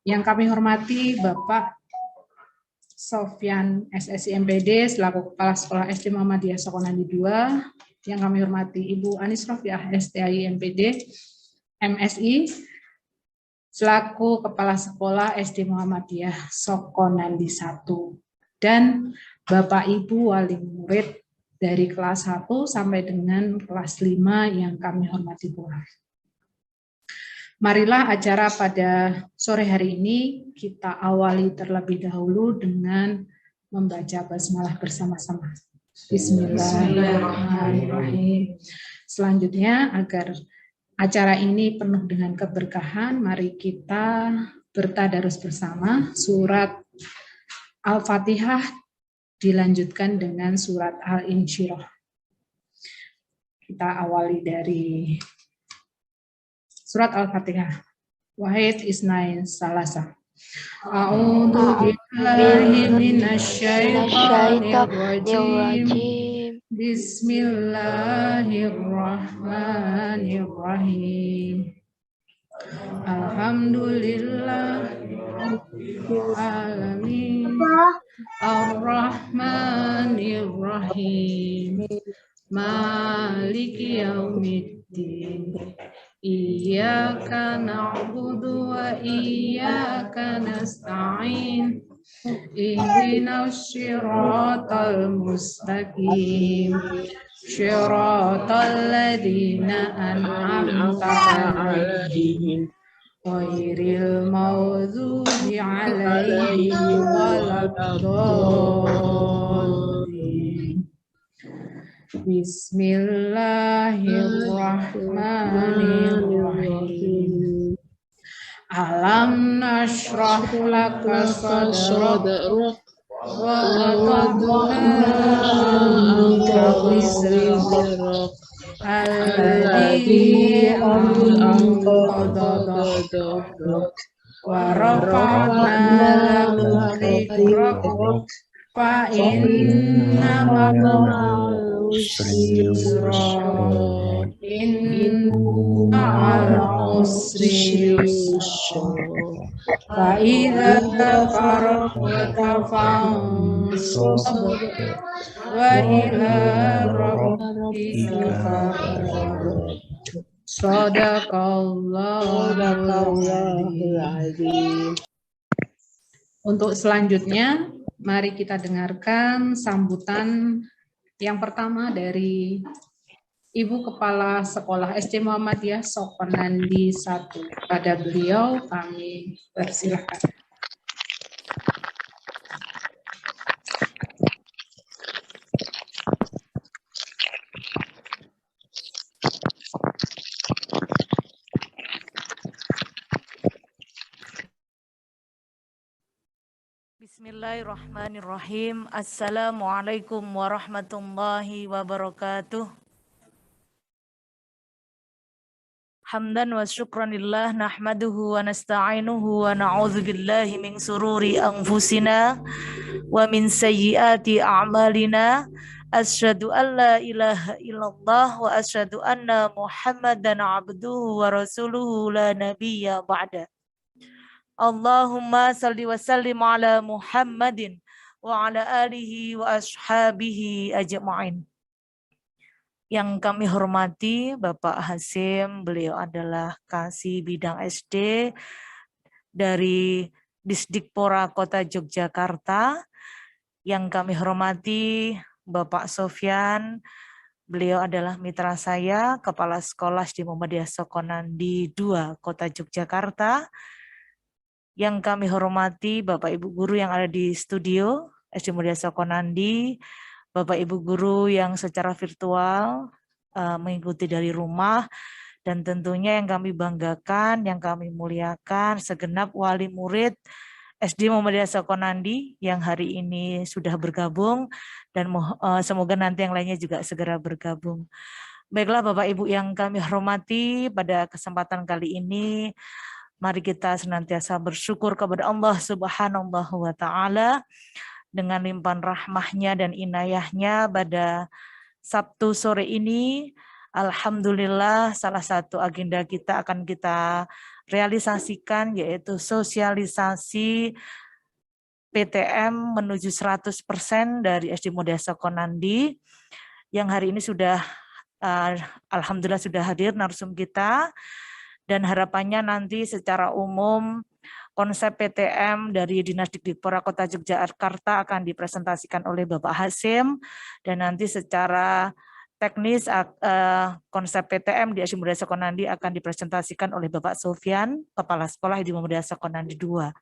Yang kami hormati Bapak Sofyan SSI MPD selaku Kepala Sekolah SD Muhammadiyah Sokonandi 2. Yang kami hormati Ibu Anis Rofiah STI MPD MSI selaku Kepala Sekolah SD Muhammadiyah Sokonandi 1. Dan Bapak Ibu Wali Murid dari kelas 1 sampai dengan kelas 5 yang kami hormati pula. Marilah acara pada sore hari ini kita awali terlebih dahulu dengan membaca basmalah bersama-sama. Bismillahirrahmanirrahim. Selanjutnya, agar acara ini penuh dengan keberkahan, mari kita bertadarus bersama. Surat Al-Fatihah dilanjutkan dengan surat Al-Insyirah. Kita awali dari surat Al-Fatihah. Wahid Isnain Salasa. A'udzu billahi minasyaitonir rajim. Bismillahirrahmanirrahim. Alhamdulillahirrahmanirrahim. Ar-Rahmanir-Rahim. Maliki yaumiddin. Iyyaka na'budu wa iyyaka nasta'in. Ihdinas siratal mustaqim. Siratal ladzina an'amta 'alaihim. Ghairil maghdubi 'alaihim waladdallin. Bismillahirrahmanirrahim. Alam nashrah laka sadrak wa wada'na wizrak alladhi anqadha dhahrak wa rafa'na laka dhikrak fa inna ma'al usri yusra inna ma'al usri yusra fa idza faragta fansab wa ila rabbika farghab. Shadaqallahul azim. Untuk selanjutnya, mari kita dengarkan sambutan yang pertama dari Ibu Kepala Sekolah SD Muhammadiyah Sokonandi 1. Pada beliau kami persilahkan. Bismillahirrahmanirrahim. Assalamualaikum warahmatullahi wabarakatuh. Hamdan wa syukranillah nahmaduhu wa nasta'inuhu wa na'udzu billahi min sururi anfusina wa min sayyiati a'malina. Asyhadu an la ilaha illallah wa asyhadu anna Muhammadan abduhu wa rasuluhu la nabiyya ba'da. Allahumma salli wa sallim ala Muhammadin wa ala alihi wa ashabihi ajma'in. Yang kami hormati Bapak Hasim, beliau adalah Kasih Bidang SD dari Disdikpora Kota Yogyakarta. Yang kami hormati Bapak Sofyan, beliau adalah mitra saya, Kepala Sekolah SD Muhammadiyah Sokonandi 2 Kota Yogyakarta. Yang kami hormati Bapak Ibu Guru yang ada di studio SD Muhammadiyah Sokonandi, Bapak Ibu Guru yang secara virtual mengikuti dari rumah, dan tentunya yang kami banggakan, yang kami muliakan segenap wali murid SD Muhammadiyah Sokonandi yang hari ini sudah bergabung, dan semoga nanti yang lainnya juga segera bergabung. Baiklah Bapak Ibu yang kami hormati, pada kesempatan kali ini mari kita senantiasa bersyukur kepada Allah Subhanahu wa Ta'ala dengan limpahan rahmahnya dan inayahnya pada Sabtu sore ini. Alhamdulillah, salah satu agenda kita akan kita realisasikan, yaitu sosialisasi PTM menuju 100% dari SD Muda Sekonandi, yang hari ini sudah alhamdulillah sudah hadir narsum kita, dan harapannya nanti secara umum konsep PTM dari Dinas Dikdikpora Kota Yogyakarta akan dipresentasikan oleh Bapak Hasim, dan nanti secara teknis konsep PTM di SD Muda Sekonandi akan dipresentasikan oleh Bapak Sofyan, Kepala Sekolah SD Muda Sekonandi 2.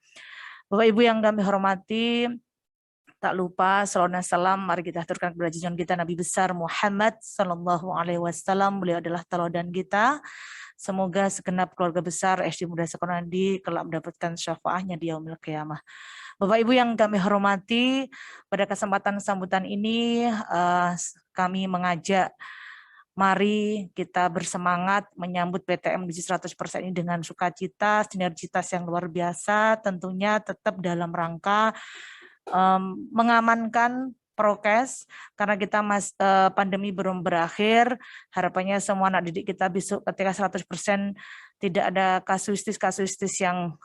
Bapak Ibu yang kami hormati, tak lupa salawat dan salam mari kita aturkan kepada junjungan kita Nabi besar Muhammad sallallahu alaihi wasallam. Beliau adalah teladan kita. Semoga segenap keluarga besar SD Muda Sekonandi kelak mendapatkan syafaatnya di yaumil qiyamah. Bapak Ibu yang kami hormati, pada kesempatan sambutan ini kami mengajak mari kita bersemangat menyambut PTM menuju 100% ini dengan sukacita, sinergitas yang luar biasa, tentunya tetap dalam rangka mengamankan prokes, karena kita pandemi belum berakhir. Harapannya semua anak didik kita besok ketika 100% tidak ada kasuistis yang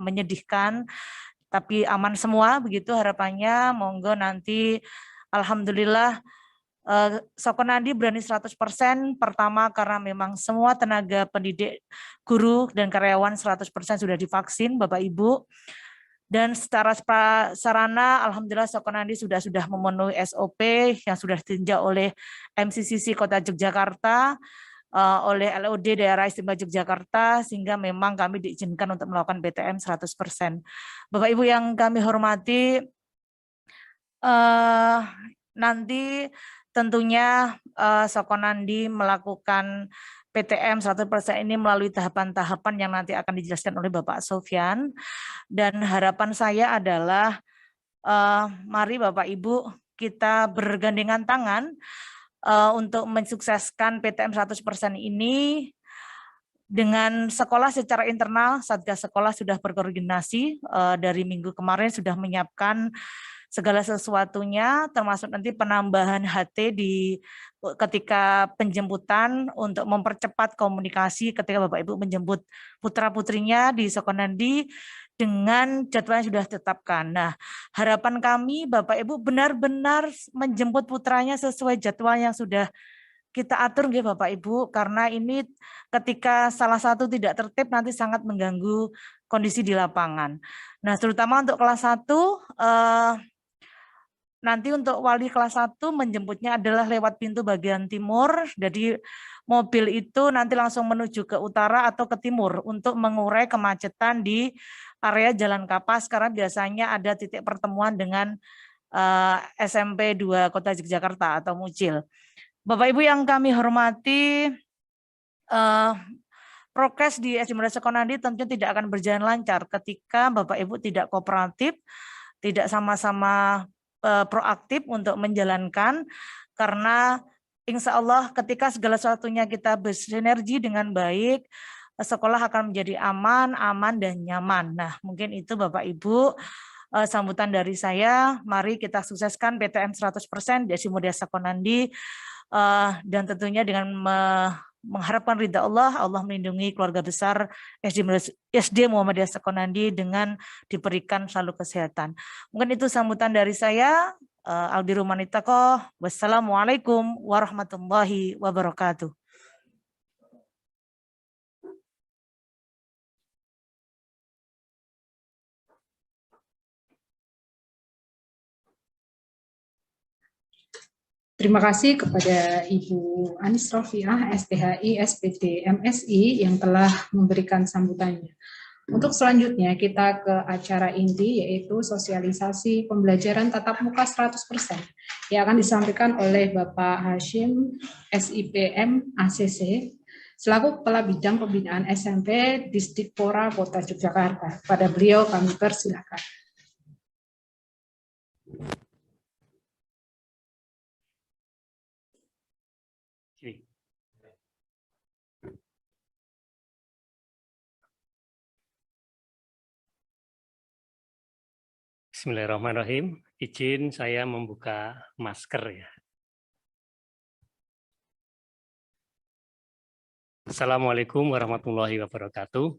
menyedihkan, tapi aman semua, begitu harapannya. Monggo nanti alhamdulillah Sekonandi berani 100%, pertama karena memang semua tenaga pendidik, guru dan karyawan 100% sudah divaksin Bapak Ibu. Dan secara sarana, alhamdulillah Sekonandi sudah memenuhi SOP yang sudah ditinjau oleh MCCC Kota Yogyakarta, oleh LOD Daerah Istimewa Yogyakarta, sehingga memang kami diizinkan untuk melakukan PTM 100%. Bapak Ibu yang kami hormati, nanti tentunya Sekonandi melakukan PTM 100% ini melalui tahapan-tahapan yang nanti akan dijelaskan oleh Bapak Sofyan. Dan harapan saya adalah mari Bapak Ibu kita bergandengan tangan untuk mensukseskan PTM 100% ini. Dengan sekolah secara internal, Satgas Sekolah sudah berkoordinasi dari minggu kemarin, sudah menyiapkan segala sesuatunya, termasuk nanti penambahan HT ketika penjemputan untuk mempercepat komunikasi ketika Bapak Ibu menjemput putra-putrinya di Sekonandi dengan jadwal yang sudah ditetapkan. Nah, harapan kami Bapak Ibu benar-benar menjemput putranya sesuai jadwal yang sudah kita atur nggih Bapak Ibu, karena ini ketika salah satu tidak tertib nanti sangat mengganggu kondisi di lapangan. Nah, terutama untuk kelas 1, nanti untuk wali kelas 1 menjemputnya adalah lewat pintu bagian timur, jadi mobil itu nanti langsung menuju ke utara atau ke timur untuk mengurai kemacetan di area Jalan Kapas, karena biasanya ada titik pertemuan dengan SMP 2 Kota Yogyakarta atau Mucil. Bapak Ibu yang kami hormati, prokes di SD Muda Sekonandi tentunya tidak akan berjalan lancar ketika Bapak Ibu tidak kooperatif, tidak sama-sama proaktif untuk menjalankan, karena insya Allah ketika segala sesuatunya kita bersinergi dengan baik, sekolah akan menjadi aman dan nyaman. Nah, mungkin itu Bapak Ibu sambutan dari saya. Mari kita sukseskan PTM 100% di SD Muda Sekonandi. Dan tentunya dengan mengharapkan ridha Allah melindungi keluarga besar SD Muhammadiyah Sekonandi dengan diberikan selalu kesehatan. Mungkin itu sambutan dari saya. Albiru manitaqoh. Wassalamualaikum warahmatullahi wabarakatuh. Terima kasih kepada Ibu Anis Rofiah, STHI, SPD, MSI yang telah memberikan sambutannya. Untuk selanjutnya kita ke acara inti, yaitu sosialisasi pembelajaran tatap muka 100% yang akan disampaikan oleh Bapak Hashim, SIPM, ACC, selaku Kepala Bidang Pembinaan SMP Distipora Kota Yogyakarta. Pada beliau kami persilakan. Bismillahirrahmanirrahim. Izin saya membuka masker ya. Assalamualaikum warahmatullahi wabarakatuh.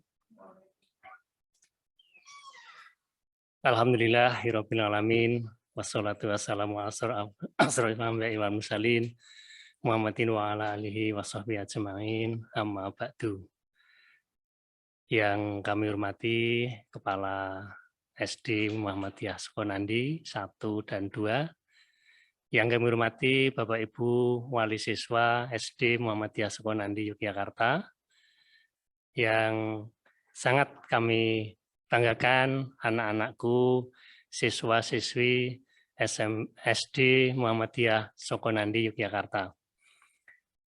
Alhamdulillahirabbil alamin wassalatu wassalamu ala asrofil anbiya'i wal mursalin Muhammadin wa ala alihi washabbihi ajmain amma ba'du. Yang kami hormati Kepala SD Muhammadiyah Sukonandi 1 dan 2. Yang kami hormati Bapak Ibu Wali Siswa SD Muhammadiyah Sukonandi Yogyakarta. Yang sangat kami banggakan anak-anakku, siswa-siswi SD Muhammadiyah Sukonandi Yogyakarta.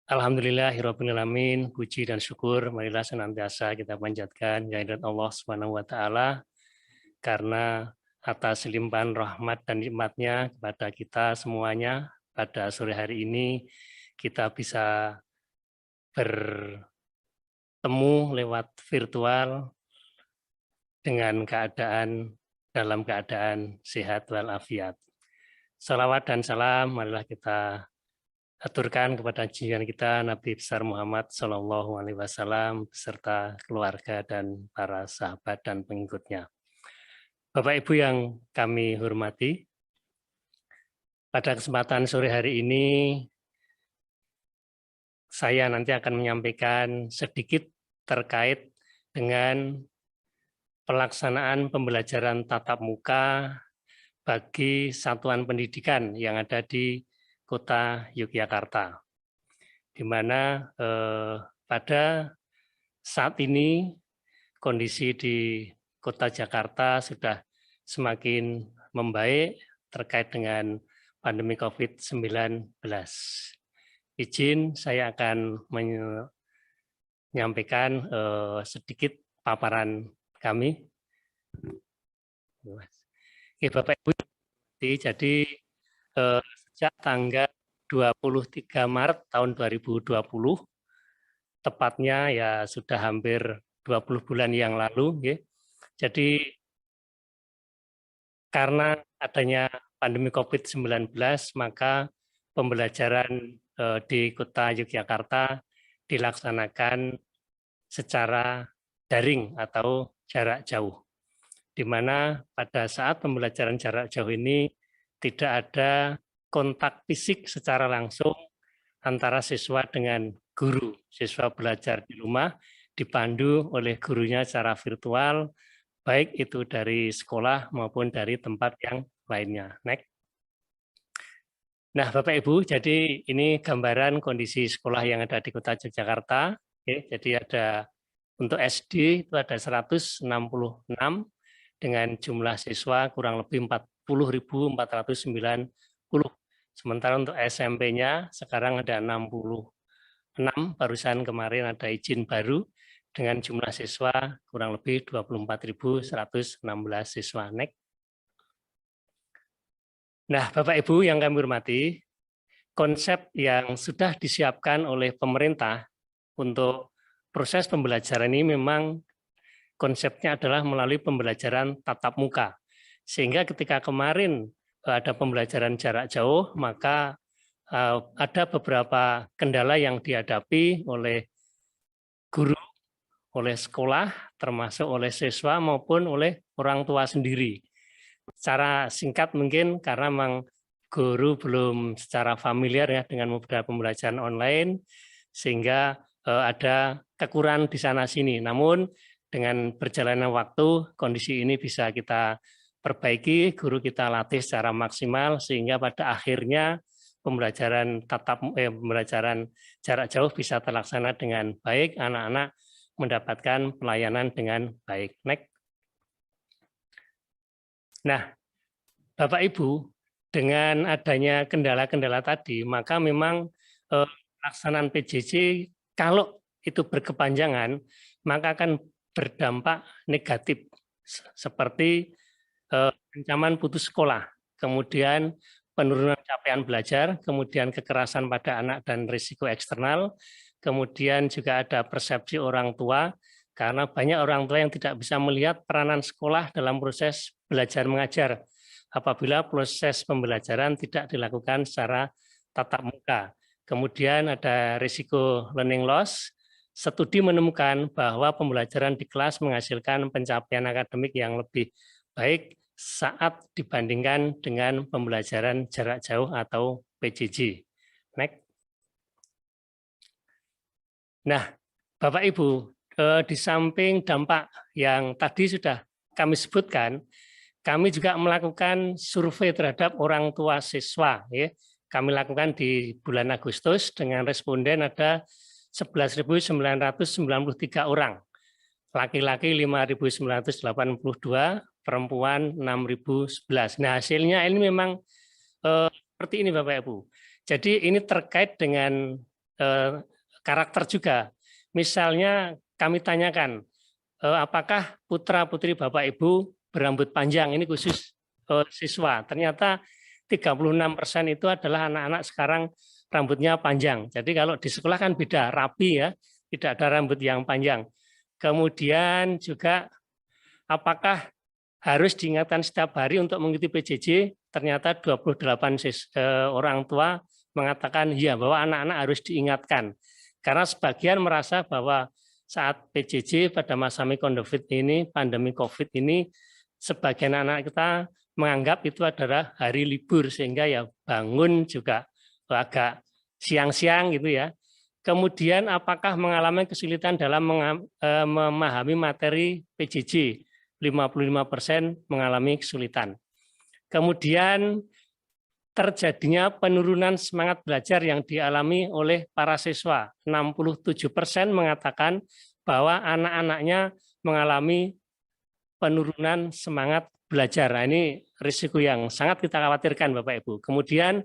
Alhamdulillahirabbil alamin, puji dan syukur marilah senantiasa kita panjatkan kehadirat Allah Subhanahu wa taala karena atas limpahan rahmat dan nikmat-Nya kepada kita semuanya pada sore hari ini kita bisa bertemu lewat virtual dengan dalam keadaan sehat walafiat. Salawat dan salam marilah kita aturkan kepada junjungan kita Nabi besar Muhammad SAW beserta keluarga dan para sahabat dan pengikutnya. Bapak Ibu yang kami hormati, pada kesempatan sore hari ini saya nanti akan menyampaikan sedikit terkait dengan pelaksanaan pembelajaran tatap muka bagi satuan pendidikan yang ada di Kota Yogyakarta, di mana pada saat ini kondisi di Kota Jakarta sudah semakin membaik terkait dengan pandemi COVID-19. Izin saya akan menyampaikan sedikit paparan kami. Oke, Bapak Ibu, jadi sejak tanggal 23 Maret tahun 2020, tepatnya ya sudah hampir 20 bulan yang lalu, ya. Jadi karena adanya pandemi COVID-19, maka pembelajaran di Kota Yogyakarta dilaksanakan secara daring atau jarak jauh, di mana pada saat pembelajaran jarak jauh ini tidak ada kontak fisik secara langsung antara siswa dengan guru. Siswa belajar di rumah, dipandu oleh gurunya secara virtual, baik itu dari sekolah maupun dari tempat yang lainnya. Next. Nah, Bapak Ibu, jadi ini gambaran kondisi sekolah yang ada di Kota Yogyakarta. Oke, jadi ada untuk SD itu ada 166 dengan jumlah siswa kurang lebih 40.490. Sementara untuk SMP-nya sekarang ada 66, barusan kemarin ada izin baru dengan jumlah siswa kurang lebih 24.116 siswa. Next. Nah, Bapak Ibu yang kami hormati, konsep yang sudah disiapkan oleh pemerintah untuk proses pembelajaran ini memang konsepnya adalah melalui pembelajaran tatap muka. Sehingga ketika kemarin ada pembelajaran jarak jauh, maka ada beberapa kendala yang dihadapi oleh guru, oleh sekolah, termasuk oleh siswa maupun oleh orang tua sendiri. Secara singkat mungkin karena memang guru belum secara familiar ya dengan modal pembelajaran online, sehingga ada kekurangan di sana-sini. Namun dengan berjalannya waktu, kondisi ini bisa kita perbaiki, guru kita latih secara maksimal, sehingga pada akhirnya pembelajaran jarak jauh bisa terlaksana dengan baik, anak-anak mendapatkan pelayanan dengan baik. Next. Nah, Bapak Ibu, dengan adanya kendala-kendala tadi, maka memang pelaksanaan PJJ kalau itu berkepanjangan, maka akan berdampak negatif seperti ancaman putus sekolah, kemudian penurunan capaian belajar, kemudian kekerasan pada anak dan risiko eksternal, kemudian juga ada persepsi orang tua, karena banyak orang tua yang tidak bisa melihat peranan sekolah dalam proses belajar mengajar apabila proses pembelajaran tidak dilakukan secara tatap muka. Kemudian ada risiko learning loss. Studi menemukan bahwa pembelajaran di kelas menghasilkan pencapaian akademik yang lebih baik saat dibandingkan dengan pembelajaran jarak jauh atau PJJ. Next. Nah, Bapak Ibu, di samping dampak yang tadi sudah kami sebutkan, kami juga melakukan survei terhadap orang tua siswa. Ya. Kami lakukan di bulan Agustus dengan responden ada 11.993 orang. Laki-laki 5.982, perempuan 6.011. Nah, hasilnya ini memang seperti ini Bapak Ibu. Jadi ini terkait dengan karakter juga. Misalnya kami tanyakan, apakah putra-putri Bapak Ibu berambut panjang? Ini khusus siswa. Ternyata 36% itu adalah anak-anak sekarang rambutnya panjang. Jadi kalau di sekolah kan beda, rapi ya, tidak ada rambut yang panjang. Kemudian juga apakah harus diingatkan setiap hari untuk mengikuti PJJ? Ternyata 28 orang tua mengatakan ya bahwa anak-anak harus diingatkan. Karena sebagian merasa bahwa saat PJJ pada masa pandemi COVID ini, sebagian anak kita menganggap itu adalah hari libur, sehingga ya bangun juga agak siang-siang gitu ya. Kemudian apakah mengalami kesulitan dalam memahami materi PJJ? 55% mengalami kesulitan. Kemudian terjadinya penurunan semangat belajar yang dialami oleh para siswa. 67% mengatakan bahwa anak-anaknya mengalami penurunan semangat belajar. Nah, ini risiko yang sangat kita khawatirkan Bapak Ibu. Kemudian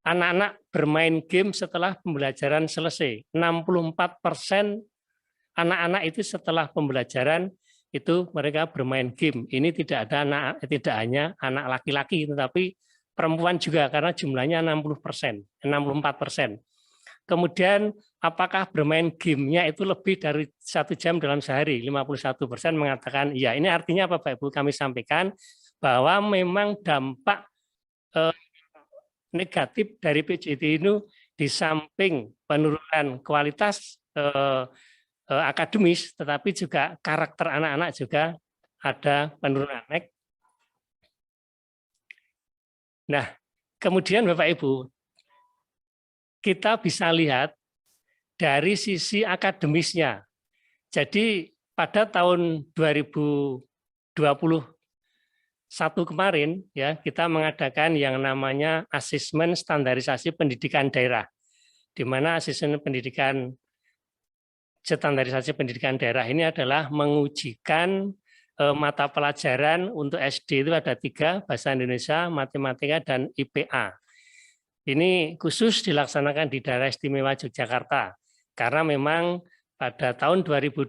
anak-anak bermain game setelah pembelajaran selesai. 64% anak-anak itu setelah pembelajaran itu mereka bermain game. Ini tidak hanya anak laki-laki, tetapi perempuan juga karena jumlahnya 64%. Kemudian apakah bermain gamenya itu lebih dari 1 jam dalam sehari? 51% mengatakan iya. Ini artinya apa Bapak Ibu? Kami sampaikan bahwa memang dampak negatif dari PJJ ini di samping penurunan kualitas akademis, tetapi juga karakter anak-anak juga ada penurunan. Nah, kemudian Bapak Ibu, kita bisa lihat dari sisi akademisnya. Jadi pada tahun 2021 kemarin ya kita mengadakan yang namanya asesmen standarisasi pendidikan daerah, di mana asesmen standarisasi pendidikan daerah ini adalah mengujikan mata pelajaran untuk SD itu ada 3, bahasa Indonesia, matematika, dan IPA. Ini khusus dilaksanakan di daerah istimewa Yogyakarta, karena memang pada tahun 2020,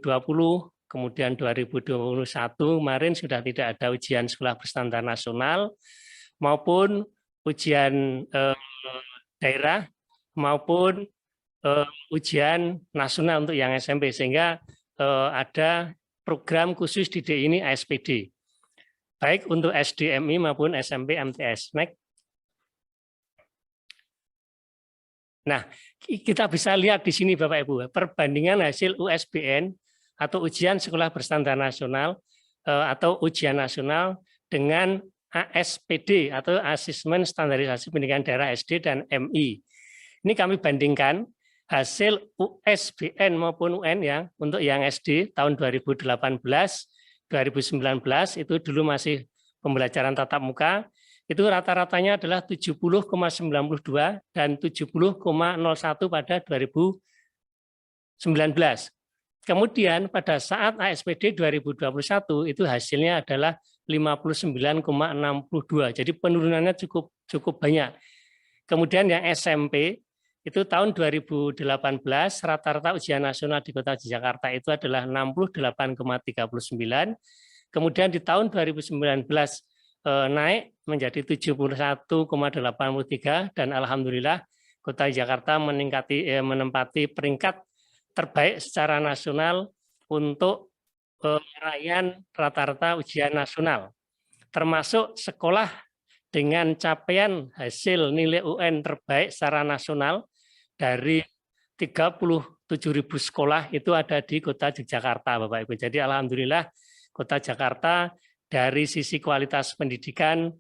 kemudian 2021 kemarin sudah tidak ada ujian sekolah berstandar nasional, maupun ujian daerah, maupun ujian nasional untuk yang SMP, sehingga ada program khusus di DI ini ASPD, baik untuk SDMI maupun SMP MTS. Next. Nah, kita bisa lihat di sini Bapak Ibu, perbandingan hasil USBN atau ujian sekolah berstandar nasional atau ujian nasional dengan ASPD atau Asesmen Standarisasi Pendidikan Daerah SD dan MI. Ini kami bandingkan hasil USBN maupun UN ya untuk yang SD tahun 2018, 2019 itu dulu masih pembelajaran tatap muka. Itu rata-ratanya adalah 70,92 dan 70,01 pada 2019. Kemudian pada saat ASPD 2021 itu hasilnya adalah 59,62. Jadi penurunannya cukup banyak. Kemudian yang SMP itu tahun 2018 rata-rata ujian nasional di Kota Jakarta itu adalah 68,39. Kemudian di tahun 2019 naik menjadi 71,83 dan alhamdulillah Kota Jakarta menempati peringkat terbaik secara nasional untuk rangkaian rata-rata ujian nasional, termasuk sekolah dengan capaian hasil nilai UN terbaik secara nasional dari 37.000 sekolah itu ada di Kota Yogyakarta, Bapak Ibu. Jadi alhamdulillah Kota Jakarta dari sisi kualitas pendidikan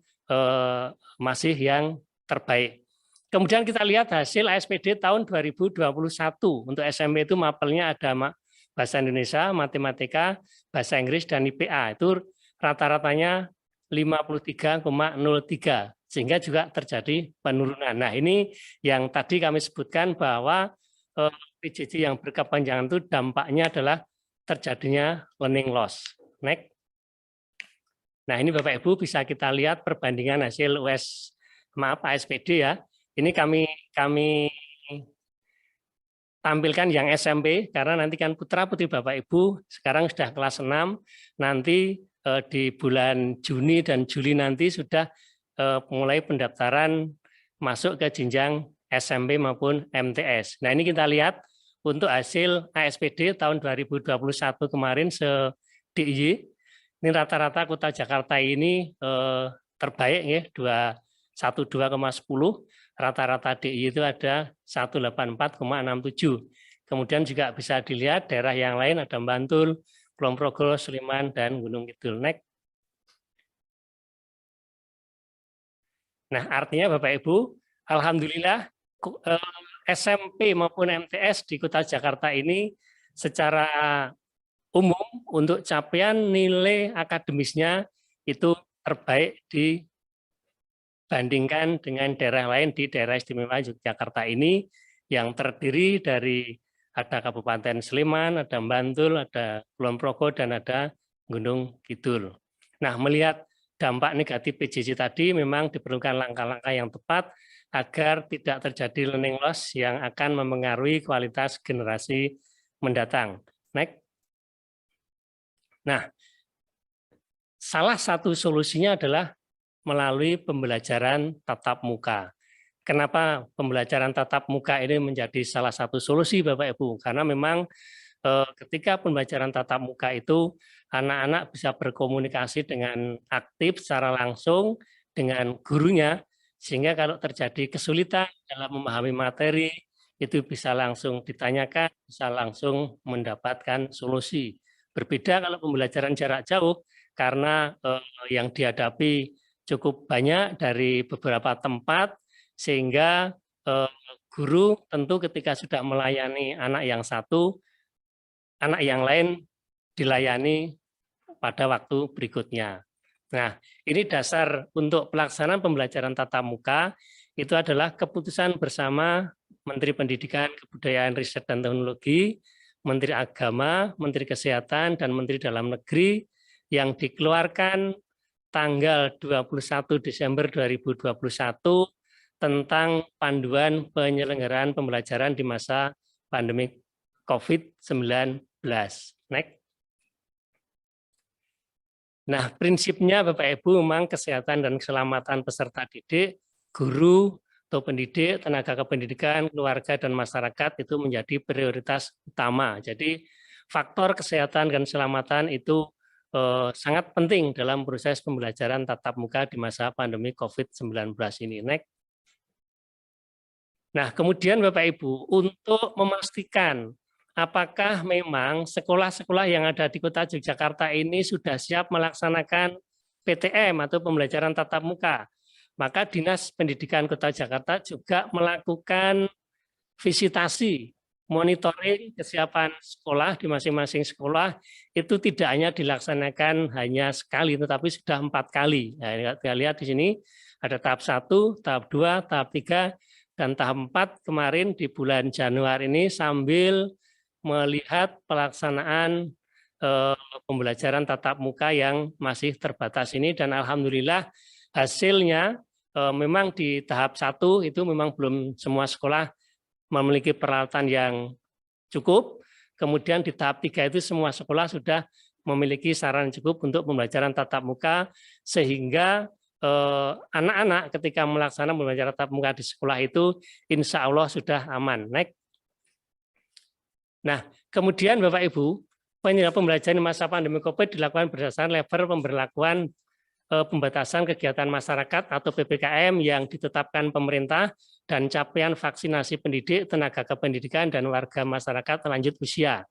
masih yang terbaik. Kemudian kita lihat hasil ASPD tahun 2021 untuk SMP itu mapelnya ada bahasa Indonesia, matematika, bahasa Inggris, dan IPA. Itu rata-ratanya 53,03 sehingga juga terjadi penurunan. Nah, ini yang tadi kami sebutkan bahwa PJJ yang berkepanjangan itu dampaknya adalah terjadinya learning loss. Next. Nah, ini Bapak Ibu bisa kita lihat perbandingan hasil ASPD ya. Ini kami tampilkan yang SMP karena nanti kan putra-putri Bapak Ibu sekarang sudah kelas 6, nanti di bulan Juni dan Juli nanti sudah mulai pendaftaran masuk ke jenjang SMP maupun MTS. Nah, ini kita lihat untuk hasil ASPD tahun 2021 kemarin se-DIY. Ini rata-rata Kota Jakarta ini terbaik ya, 112,10. Rata-rata DIY itu ada 184,67. Kemudian juga bisa dilihat daerah yang lain ada Bantul, Kulon Progo, Sleman, dan Gunung Kidul. Next. Nah, artinya Bapak Ibu, alhamdulillah SMP maupun MTS di Kota Jakarta ini secara umum untuk capaian nilai akademisnya itu terbaik dibandingkan dengan daerah lain di daerah istimewa Yogyakarta ini yang terdiri dari ada Kabupaten Sleman, ada Bantul, ada Kulon Progo, dan ada Gunung Kidul. Nah, melihat dampak negatif PJJ tadi memang diperlukan langkah-langkah yang tepat agar tidak terjadi learning loss yang akan memengaruhi kualitas generasi mendatang. Next. Nah, salah satu solusinya adalah melalui pembelajaran tatap muka. Kenapa pembelajaran tatap muka ini menjadi salah satu solusi Bapak Ibu? Karena memang ketika pembelajaran tatap muka itu anak-anak bisa berkomunikasi dengan aktif secara langsung dengan gurunya, sehingga kalau terjadi kesulitan dalam memahami materi, itu bisa langsung ditanyakan, bisa langsung mendapatkan solusi. Berbeda kalau pembelajaran jarak jauh, karena yang dihadapi cukup banyak dari beberapa tempat, sehingga guru tentu ketika sudah melayani anak yang satu, anak yang lain dilayani pada waktu berikutnya. Nah, ini dasar untuk pelaksanaan pembelajaran tatap muka itu adalah keputusan bersama Menteri Pendidikan, Kebudayaan, Riset, dan Teknologi, Menteri Agama, Menteri Kesehatan, dan Menteri Dalam Negeri yang dikeluarkan tanggal 21 Desember 2021 tentang panduan penyelenggaraan pembelajaran di masa pandemi COVID-19. Next. Nah, prinsipnya Bapak Ibu memang kesehatan dan keselamatan peserta didik, guru atau pendidik, tenaga kependidikan, keluarga, dan masyarakat itu menjadi prioritas utama. Jadi faktor kesehatan dan keselamatan itu sangat penting dalam proses pembelajaran tatap muka di masa pandemi COVID-19 ini. Next. Nah, kemudian Bapak Ibu, untuk memastikan apakah memang sekolah-sekolah yang ada di Kota Yogyakarta ini sudah siap melaksanakan PTM atau pembelajaran tatap muka, maka Dinas Pendidikan Kota Jakarta juga melakukan visitasi, monitoring kesiapan sekolah di masing-masing sekolah itu tidak hanya dilaksanakan hanya sekali, tetapi sudah 4 kali. Nah, kita lihat di sini ada tahap 1, tahap 2, tahap 3, dan tahap 4 kemarin di bulan Januari ini sambil melihat pelaksanaan pembelajaran tatap muka yang masih terbatas ini, dan alhamdulillah hasilnya memang di tahap 1 itu memang belum semua sekolah memiliki peralatan yang cukup. Kemudian di tahap 3 itu semua sekolah sudah memiliki sarana cukup untuk pembelajaran tatap muka, sehingga anak-anak ketika melaksanakan pembelajaran tatap muka di sekolah itu insya Allah sudah aman. Next. Nah, kemudian Bapak Ibu, pembelajaran di masa pandemi COVID dilakukan berdasarkan level pemberlakuan pembatasan kegiatan masyarakat atau PPKM yang ditetapkan pemerintah dan capaian vaksinasi pendidik, tenaga kependidikan, dan warga masyarakat lanjut usia.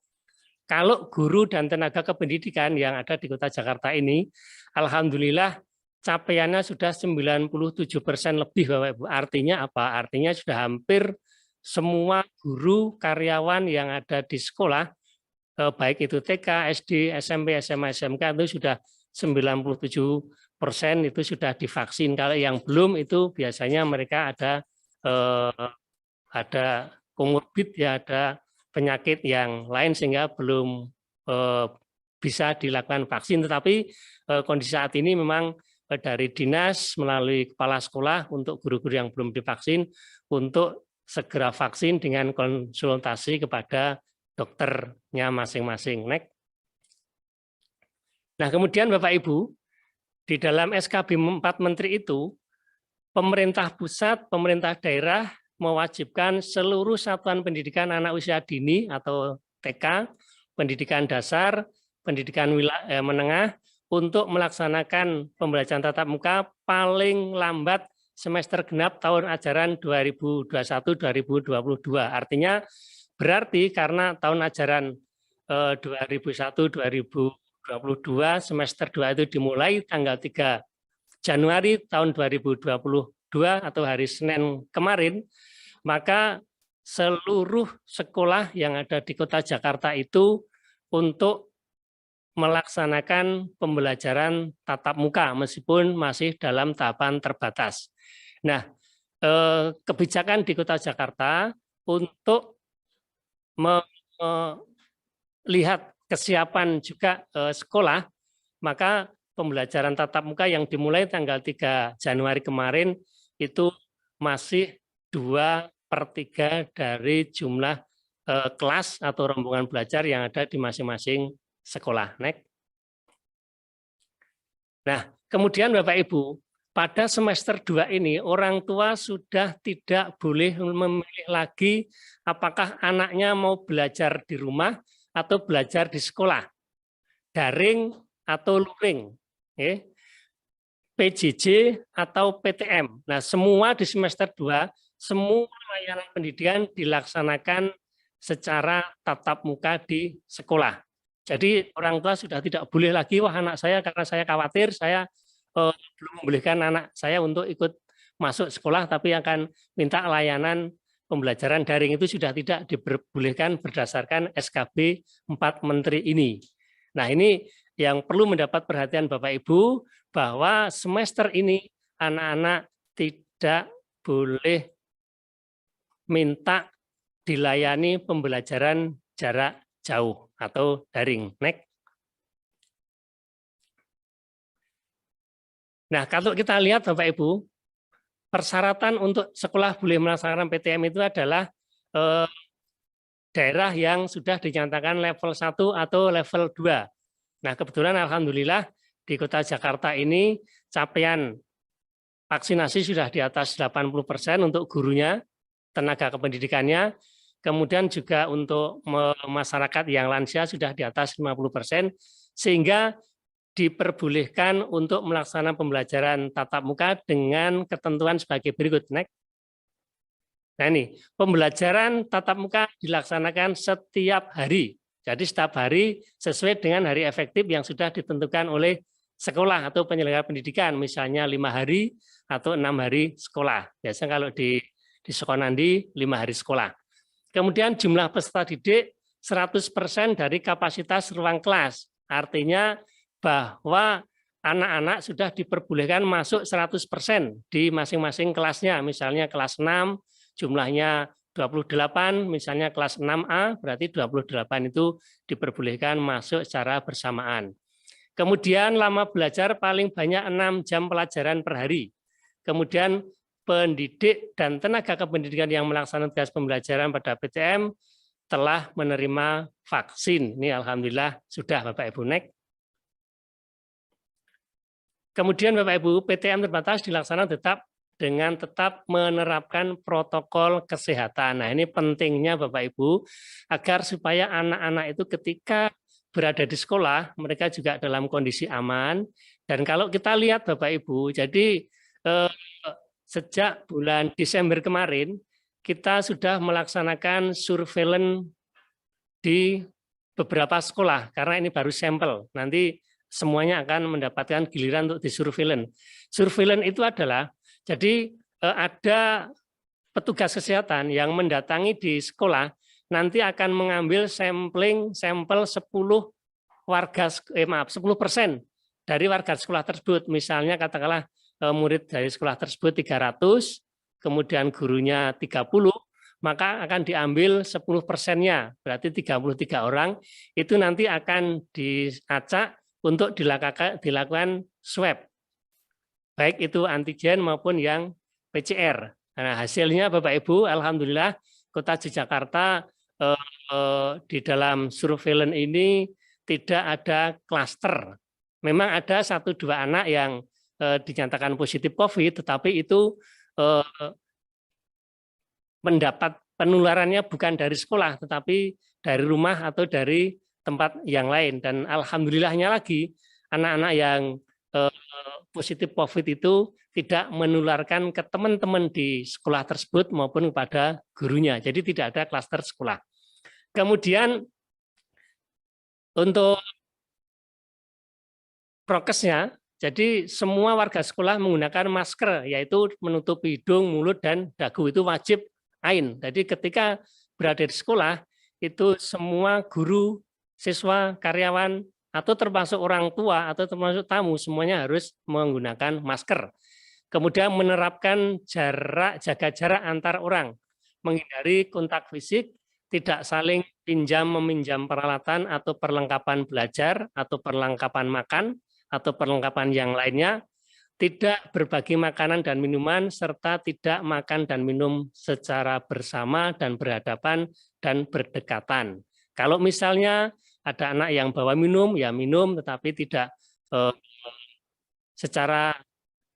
kalau guru dan tenaga kependidikan yang ada di Kota Jakarta ini, alhamdulillah capaiannya sudah 97% lebih, Bapak Ibu. Artinya apa? Artinya sudah hampir semua guru karyawan yang ada di sekolah, baik itu TK, SD, SMP, SMA, SMK itu sudah 97% itu sudah divaksin. Kalau yang belum itu biasanya mereka ada komorbid, ya ada penyakit yang lain sehingga belum bisa dilakukan vaksin. Tetapi kondisi saat ini memang dari dinas melalui kepala sekolah untuk guru-guru yang belum divaksin untuk segera vaksin dengan konsultasi kepada dokternya masing-masing. Next. Nah, kemudian Bapak Ibu, di dalam SKB 4 Menteri itu, pemerintah pusat, pemerintah daerah mewajibkan seluruh satuan pendidikan anak usia dini atau TK, pendidikan dasar, pendidikan menengah untuk melaksanakan pembelajaran tatap muka paling lambat semester genap tahun ajaran 2021-2022. Artinya berarti karena tahun ajaran 2001-2022 semester 2 itu dimulai tanggal 3 Januari tahun 2022 atau hari Senin kemarin, maka seluruh sekolah yang ada di Kota Jakarta itu untuk melaksanakan pembelajaran tatap muka meskipun masih dalam tahapan terbatas. Nah, kebijakan di Kota Jakarta untuk melihat kesiapan juga sekolah, maka pembelajaran tatap muka yang dimulai tanggal 3 Januari kemarin itu masih 2/3 dari jumlah kelas atau rombongan belajar yang ada di masing-masing sekolah. Next. Nah, kemudian Bapak Ibu, pada semester 2 ini orang tua sudah tidak boleh memilih lagi apakah anaknya mau belajar di rumah atau belajar di sekolah, daring atau luring, PJJ atau PTM. Nah, semua di semester 2, semua layanan pendidikan dilaksanakan secara tatap muka di sekolah. Jadi orang tua sudah tidak boleh lagi, wah anak saya karena saya khawatir, saya belum membolehkan anak saya untuk ikut masuk sekolah, tapi akan minta layanan pembelajaran daring, itu sudah tidak diperbolehkan berdasarkan SKB 4 Menteri ini. Nah, ini yang perlu mendapat perhatian Bapak Ibu, bahwa semester ini anak-anak tidak boleh minta dilayani pembelajaran jarak jauh atau daring. Next. Nah, kalau kita lihat Bapak Ibu, persyaratan untuk sekolah boleh melaksanakan PTM itu adalah daerah yang sudah dinyatakan level 1 atau level 2. Nah, kebetulan alhamdulillah di Kota Jakarta ini capaian vaksinasi sudah di atas 80% untuk gurunya, tenaga kependidikannya, kemudian juga untuk masyarakat yang lansia sudah di atas 50%, sehingga diperbolehkan untuk melaksanakan pembelajaran tatap muka dengan ketentuan sebagai berikut. Next. Nah, ini pembelajaran tatap muka dilaksanakan setiap hari. Jadi setiap hari sesuai dengan hari efektif yang sudah ditentukan oleh sekolah atau penyelenggara pendidikan, misalnya 5 hari atau 6 hari sekolah. Biasanya kalau di sekolah nanti 5 hari sekolah. Kemudian jumlah peserta didik 100% dari kapasitas ruang kelas. Artinya bahwa anak-anak sudah diperbolehkan masuk 100% di masing-masing kelasnya. Misalnya kelas 6 jumlahnya 28, misalnya kelas 6A berarti 28 itu diperbolehkan masuk secara bersamaan. Kemudian lama belajar paling banyak 6 jam pelajaran per hari. Kemudian pendidik dan tenaga kependidikan yang melaksanakan tugas pembelajaran pada PTM telah menerima vaksin. Ini alhamdulillah sudah Bapak Ibu. Next. Kemudian Bapak Ibu, PTM terbatas dilaksanakan tetap menerapkan protokol kesehatan. Nah, ini pentingnya Bapak Ibu, agar supaya anak-anak itu ketika berada di sekolah, mereka juga dalam kondisi aman. Dan kalau kita lihat Bapak Ibu, jadi sejak bulan Desember kemarin, kita sudah melaksanakan surveillance di beberapa sekolah, karena ini baru sampel. Nanti semuanya akan mendapatkan giliran untuk disurveillance. Surveillance itu adalah, jadi ada petugas kesehatan yang mendatangi di sekolah, nanti akan mengambil sampel 10 warga, 10% dari warga sekolah tersebut. Misalnya katakanlah murid dari sekolah tersebut 300, kemudian gurunya 30, maka akan diambil 10%-nya, berarti 33 orang, itu nanti akan diacak untuk dilakukan swab, baik itu antigen maupun yang PCR. Nah, hasilnya Bapak Ibu, alhamdulillah Kota Yogyakarta di dalam surveillance ini tidak ada klaster. Memang ada 1-2 anak yang dinyatakan positif COVID, tetapi itu mendapat penularannya bukan dari sekolah, tetapi dari rumah atau dari tempat yang lain. Dan alhamdulillahnya lagi, anak-anak yang positif COVID itu tidak menularkan ke teman-teman di sekolah tersebut maupun kepada gurunya. Jadi tidak ada klaster sekolah. Kemudian untuk prokesnya, jadi semua warga sekolah menggunakan masker, yaitu menutupi hidung, mulut, dan dagu, itu wajib ain. Jadi ketika berada di sekolah, itu semua guru, siswa, karyawan, atau termasuk orang tua, atau termasuk tamu, semuanya harus menggunakan masker. Kemudian menerapkan jaga jarak antar orang, menghindari kontak fisik, tidak saling pinjam-meminjam peralatan atau perlengkapan belajar, atau perlengkapan makan, atau perlengkapan yang lainnya, tidak berbagi makanan dan minuman, serta tidak makan dan minum secara bersama dan berhadapan dan berdekatan. Kalau misalnya ada anak yang bawa minum, ya minum, tetapi tidak secara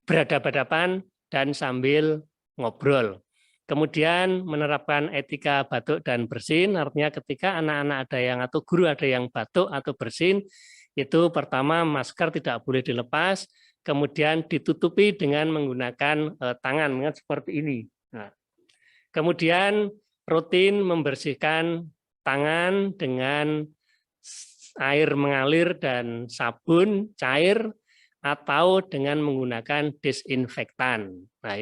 berhadapan-hadapan dan sambil ngobrol. Kemudian menerapkan etika batuk dan bersin, artinya ketika anak-anak ada yang atau guru ada yang batuk atau bersin, itu pertama masker tidak boleh dilepas, kemudian ditutupi dengan menggunakan tangan seperti ini. Nah, kemudian rutin membersihkan tangan dengan air mengalir dan sabun cair atau dengan menggunakan disinfektan. Nah,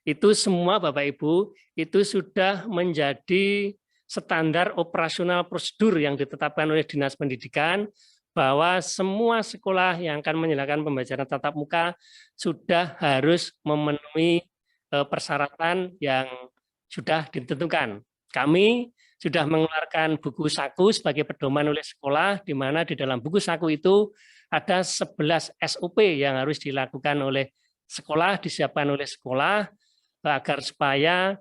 itu semua Bapak Ibu itu sudah menjadi standar operasional prosedur yang ditetapkan oleh Dinas Pendidikan, bahwa semua sekolah yang akan menjalankan pembelajaran tatap muka sudah harus memenuhi persyaratan yang sudah ditentukan. Kami sudah mengeluarkan buku saku sebagai pedoman oleh sekolah, di mana di dalam buku saku itu ada 11 SOP yang harus dilakukan oleh sekolah, disiapkan oleh sekolah, agar supaya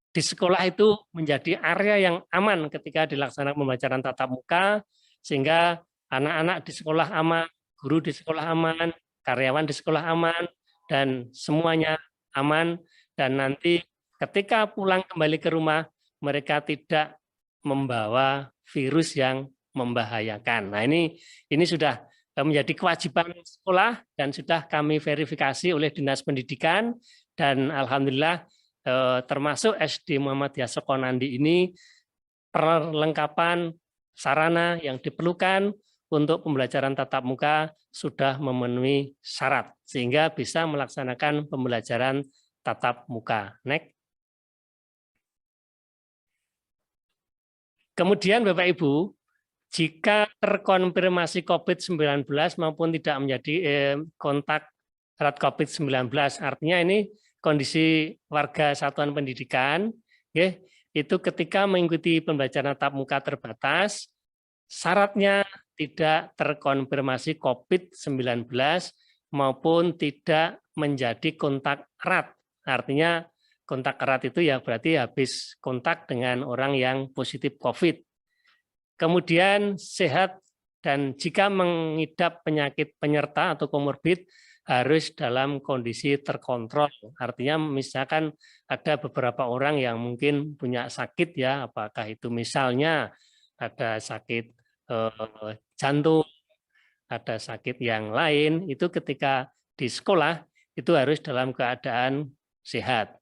di sekolah itu menjadi area yang aman ketika dilaksanakan pembelajaran tatap muka, sehingga anak-anak di sekolah aman, guru di sekolah aman, karyawan di sekolah aman, dan semuanya aman, dan nanti ketika pulang kembali ke rumah, mereka tidak membawa virus yang membahayakan. Nah, ini sudah menjadi kewajiban sekolah dan sudah kami verifikasi oleh Dinas Pendidikan, dan alhamdulillah termasuk SD Muhammadiyah Sukonandi ini perlengkapan sarana yang diperlukan untuk pembelajaran tatap muka sudah memenuhi syarat sehingga bisa melaksanakan pembelajaran tatap muka. Next. Kemudian Bapak Ibu, jika terkonfirmasi COVID-19 maupun tidak menjadi kontak erat COVID-19, artinya ini kondisi warga satuan pendidikan, ya, itu ketika mengikuti pembelajaran tatap muka terbatas, syaratnya tidak terkonfirmasi COVID-19 maupun tidak menjadi kontak erat. Artinya kontak erat itu ya berarti habis kontak dengan orang yang positif COVID. Kemudian sehat dan jika mengidap penyakit penyerta atau komorbid harus dalam kondisi terkontrol. Artinya misalkan ada beberapa orang yang mungkin punya sakit ya, apakah itu misalnya ada sakit jantung, ada sakit yang lain, itu ketika di sekolah itu harus dalam keadaan sehat.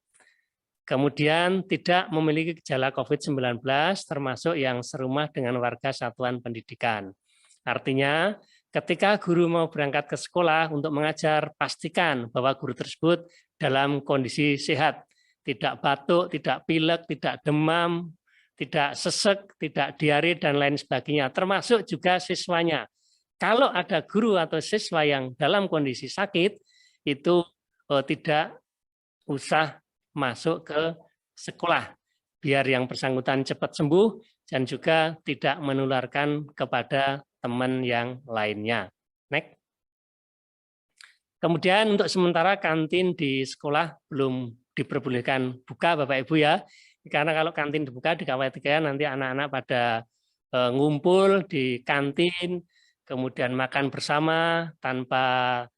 Kemudian tidak memiliki gejala COVID-19 termasuk yang serumah dengan warga satuan pendidikan. Artinya ketika guru mau berangkat ke sekolah untuk mengajar, pastikan bahwa guru tersebut dalam kondisi sehat, tidak batuk, tidak pilek, tidak demam, tidak sesek, tidak diare, dan lain sebagainya, termasuk juga siswanya. Kalau ada guru atau siswa yang dalam kondisi sakit, itu tidak usah masuk ke sekolah, biar yang bersangkutan cepat sembuh dan juga tidak menularkan kepada teman yang lainnya. Next. Kemudian untuk sementara kantin di sekolah belum diperbolehkan buka Bapak Ibu ya, karena kalau kantin dibuka dikhawatirkan nanti anak-anak pada ngumpul di kantin, kemudian makan bersama tanpa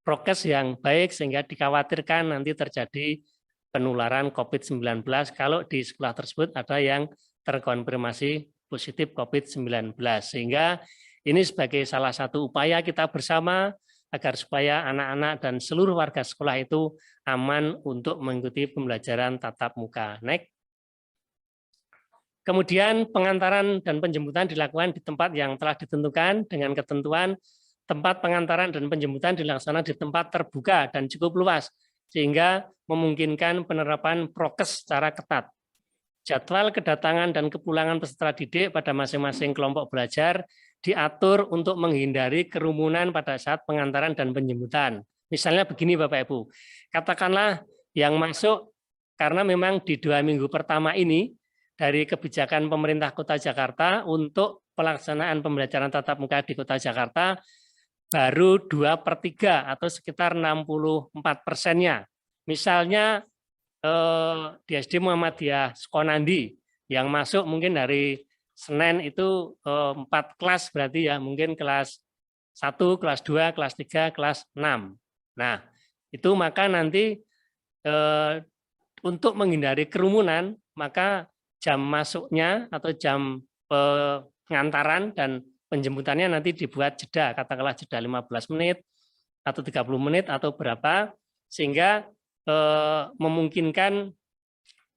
prokes yang baik, sehingga dikhawatirkan nanti terjadi penularan COVID-19 kalau di sekolah tersebut ada yang terkonfirmasi positif COVID-19. Sehingga ini sebagai salah satu upaya kita bersama agar supaya anak-anak dan seluruh warga sekolah itu aman untuk mengikuti pembelajaran tatap muka. Next. Kemudian pengantaran dan penjemputan dilakukan di tempat yang telah ditentukan dengan ketentuan tempat pengantaran dan penjemputan dilaksanakan di tempat terbuka dan cukup luas, sehingga memungkinkan penerapan prokes secara ketat. Jadwal kedatangan dan kepulangan peserta didik pada masing-masing kelompok belajar diatur untuk menghindari kerumunan pada saat pengantaran dan penjemputan. Misalnya begini Bapak Ibu, katakanlah yang masuk karena memang di 2 minggu pertama ini dari kebijakan pemerintah Kota Jakarta untuk pelaksanaan pembelajaran tatap muka di Kota Jakarta baru 2/3 atau sekitar 64%-nya. Misalnya di SD Muhammadiyah Sukonandi yang masuk mungkin dari Senin itu 4 kelas berarti ya, mungkin kelas 1, kelas 2, kelas 3, kelas 6. Nah, itu maka nanti untuk menghindari kerumunan, maka jam masuknya atau jam pengantaran dan penjemputannya nanti dibuat jeda, katakanlah jeda 15 menit atau 30 menit atau berapa, sehingga memungkinkan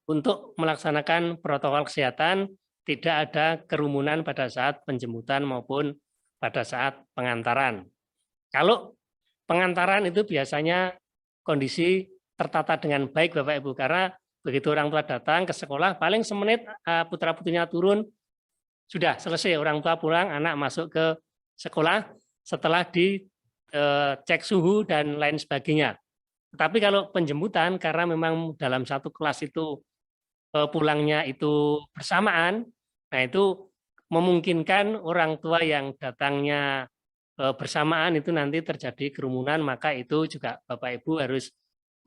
untuk melaksanakan protokol kesehatan, tidak ada kerumunan pada saat penjemputan maupun pada saat pengantaran. Kalau pengantaran itu biasanya kondisi tertata dengan baik Bapak Ibu, karena begitu orang tua datang ke sekolah, paling semenit putra-putrinya turun, sudah selesai, orang tua pulang, anak masuk ke sekolah setelah dicek suhu dan lain sebagainya. Tapi kalau penjemputan, karena memang dalam satu kelas itu pulangnya itu bersamaan, nah itu memungkinkan orang tua yang datangnya bersamaan itu nanti terjadi kerumunan, maka itu juga Bapak Ibu harus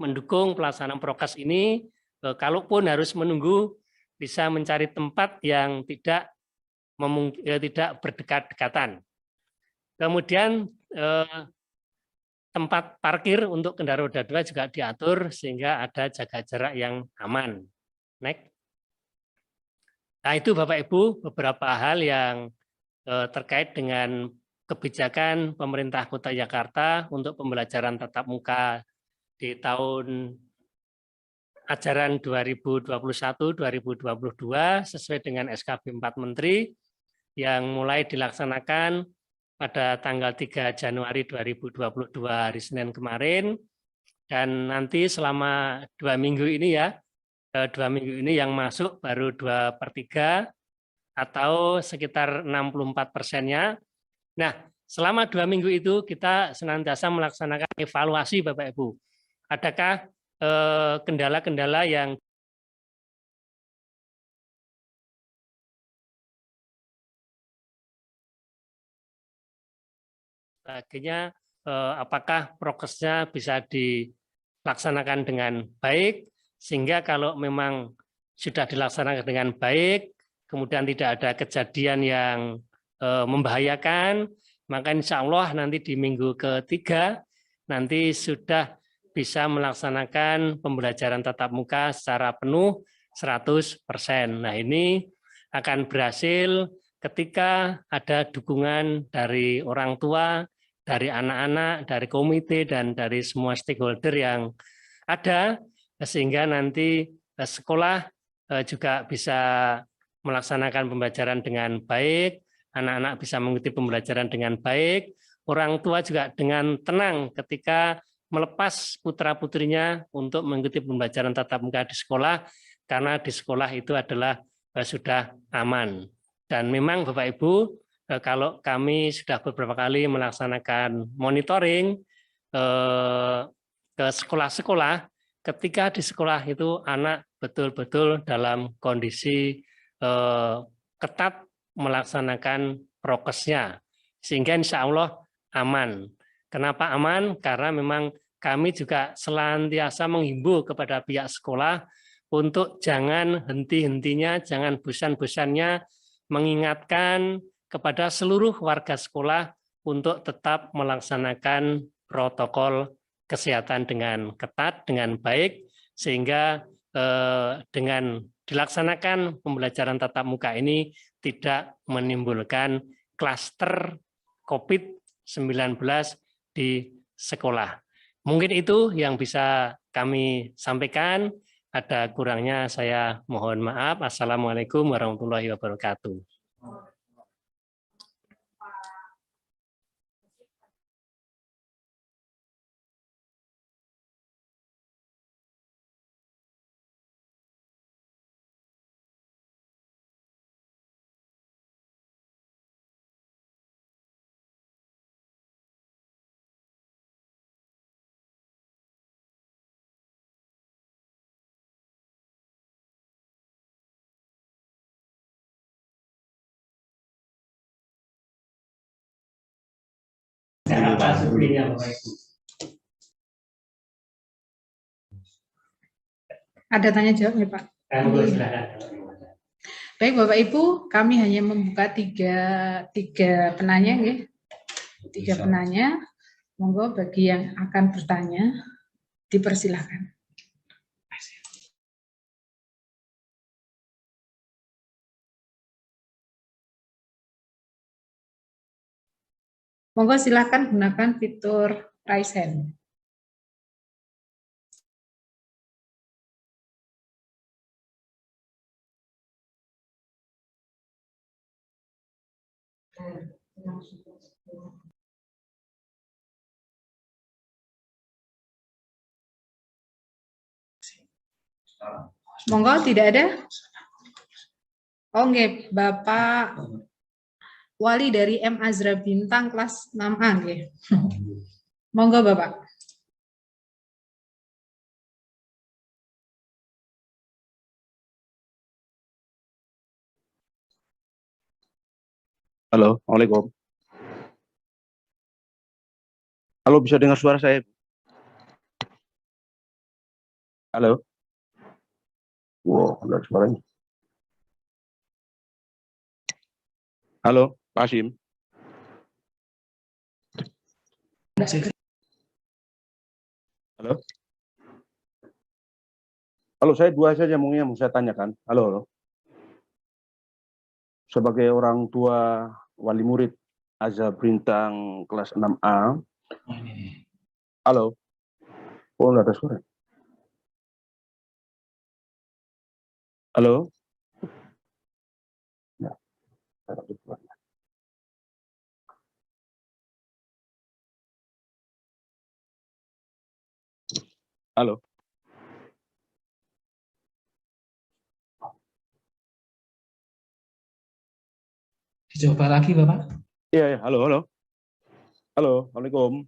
mendukung pelaksanaan prokes ini. Kalaupun harus menunggu, bisa mencari tempat yang tidak berdekat-dekatan. Kemudian tempat parkir untuk kendaraan roda 2 juga diatur sehingga ada jaga jarak yang aman. Next. Nah, itu Bapak Ibu beberapa hal yang terkait dengan kebijakan pemerintah Kota Jakarta untuk pembelajaran tatap muka di tahun ajaran 2021-2022 sesuai dengan SKB 4 Menteri yang mulai dilaksanakan pada tanggal 3 Januari 2022 hari Senin kemarin, dan nanti selama 2 minggu ini ya, 2 minggu ini yang masuk baru 2/3 atau sekitar 64%-nya. Nah, selama 2 minggu itu kita senantiasa melaksanakan evaluasi Bapak Ibu. Adakah kendala-kendala yang sebagainya, apakah prokesnya bisa dilaksanakan dengan baik, sehingga kalau memang sudah dilaksanakan dengan baik, kemudian tidak ada kejadian yang membahayakan, maka insya Allah nanti di minggu ketiga nanti sudah bisa melaksanakan pembelajaran tatap muka secara penuh 100%. Nah, ini akan berhasil ketika ada dukungan dari orang tua, dari anak-anak, dari komite, dan dari semua stakeholder yang ada, sehingga nanti sekolah juga bisa melaksanakan pembelajaran dengan baik, anak-anak bisa mengikuti pembelajaran dengan baik, orang tua juga dengan tenang ketika melepas putra-putrinya untuk mengikuti pembelajaran tatap muka di sekolah, karena di sekolah itu adalah sudah aman. Dan memang Bapak Ibu, kalau kami sudah beberapa kali melaksanakan monitoring ke sekolah-sekolah, ketika di sekolah itu anak betul-betul dalam kondisi ketat melaksanakan prokesnya, sehingga insya Allah aman. Kenapa aman? Karena memang kami juga senantiasa menghimbau kepada pihak sekolah untuk jangan henti-hentinya, jangan bosan-bosannya mengingatkan kepada seluruh warga sekolah untuk tetap melaksanakan protokol kesehatan dengan ketat, dengan baik, sehingga dengan dilaksanakan pembelajaran tatap muka ini tidak menimbulkan klaster COVID-19 di sekolah. Mungkin itu yang bisa kami sampaikan. Ada kurangnya saya mohon maaf. Assalamualaikum warahmatullahi wabarakatuh. Ada tanya jawab nih Pak. Baik Bapak Ibu, kami hanya membuka tiga penanya, ya. Tiga penanya. Monggo bagi yang akan bertanya, dipersilahkan. Monggo silakan gunakan fitur raise hand. Monggo, tidak ada? Oke, Bapak Wali dari M. Azra Bintang kelas 6A. Oke. Monggo Bapak. Halo, Assalamualaikum. Halo, bisa dengar suara saya? Halo? Wow, ada suaranya. Halo, Pak Hasyim. Halo? Halo, saya dua saja yang mau saya tanyakan. Halo, halo. Sebagai orang tua wali murid Azhar Bintang kelas 6A. Halo? Oh, nggak ada suara. Halo? Ya, halo? Dicoba lagi, Bapak. Iya, ya. Halo, halo. Halo, Assalamualaikum.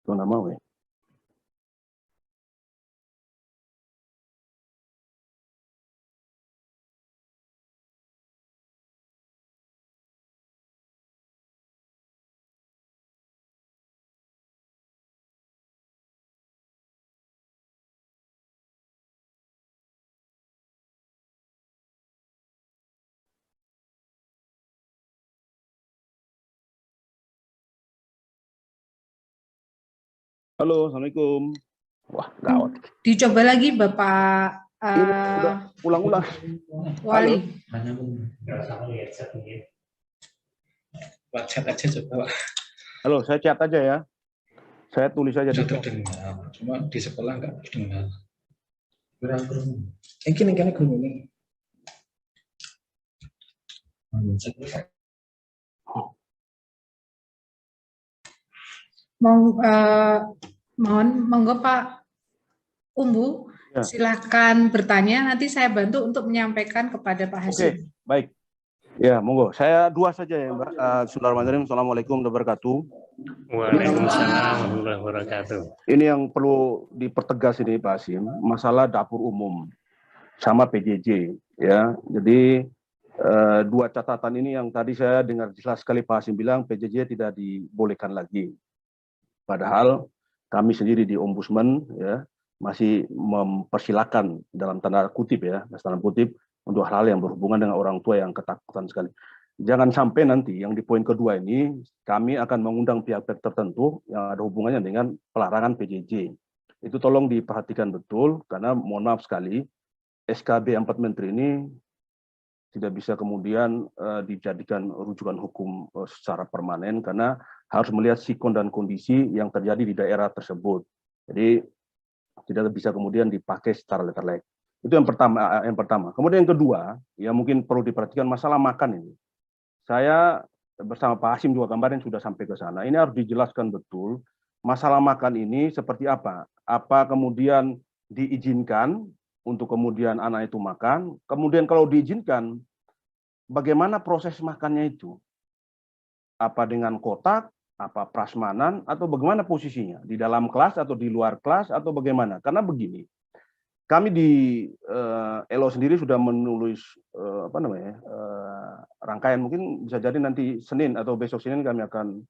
Tuh nggak mau ya. Halo, Assalamualaikum. Wah, gawat. Dicoba lagi Bapak Udah ulang-ulang. Wali. WhatsApp aja coba, Pak. Halo, saya chat aja ya. Saya tulis saja Bisa di terdengar, cuma di sekolah nggak terdengar. Kurang kerumunan. Ini kerumunan. Mohon, monggo Pak Umbu, Ya. silakan bertanya. Nanti saya bantu untuk menyampaikan kepada Pak Hasim. Oke, baik. Ya, monggo. Saya dua saja ya, Mbak. Bismillahirrahmanirrahim. Assalamualaikum warahmatullahi wabarakatuh. Waalaikumsalam warahmatullahi wabarakatuh. Ini yang perlu dipertegas ini Pak Hasim, masalah dapur umum sama PJJ ya. Jadi dua catatan ini yang tadi saya dengar jelas sekali Pak Hasim bilang PJJ tidak dibolehkan lagi. Padahal kami sendiri di Ombudsman ya masih mempersilakan dalam tanda kutip ya, tanda kutip untuk hal yang berhubungan dengan orang tua yang ketakutan sekali. Jangan sampai nanti yang di poin kedua ini kami akan mengundang pihak-pihak tertentu yang ada hubungannya dengan pelarangan PJJ. Itu tolong diperhatikan betul karena mohon maaf sekali SKB 4 Menteri ini tidak bisa kemudian dijadikan rujukan hukum secara permanen karena harus melihat sikon dan kondisi yang terjadi di daerah tersebut. Jadi tidak bisa kemudian dipakai secara letterlek. Itu yang pertama. Kemudian yang kedua, ya mungkin perlu diperhatikan masalah makan ini. Saya bersama Pak Hasim juga kemarin sudah sampai ke sana. Ini harus dijelaskan betul masalah makan ini seperti apa. Apa kemudian diizinkan untuk kemudian anak itu makan. Kemudian kalau diizinkan, bagaimana proses makannya itu? Apa dengan kotak, apa prasmanan, atau bagaimana posisinya? Di dalam kelas atau di luar kelas atau bagaimana? Karena begini, kami di ELO sendiri sudah menulis rangkaian, mungkin bisa jadi nanti Senin atau besok Senin kami akan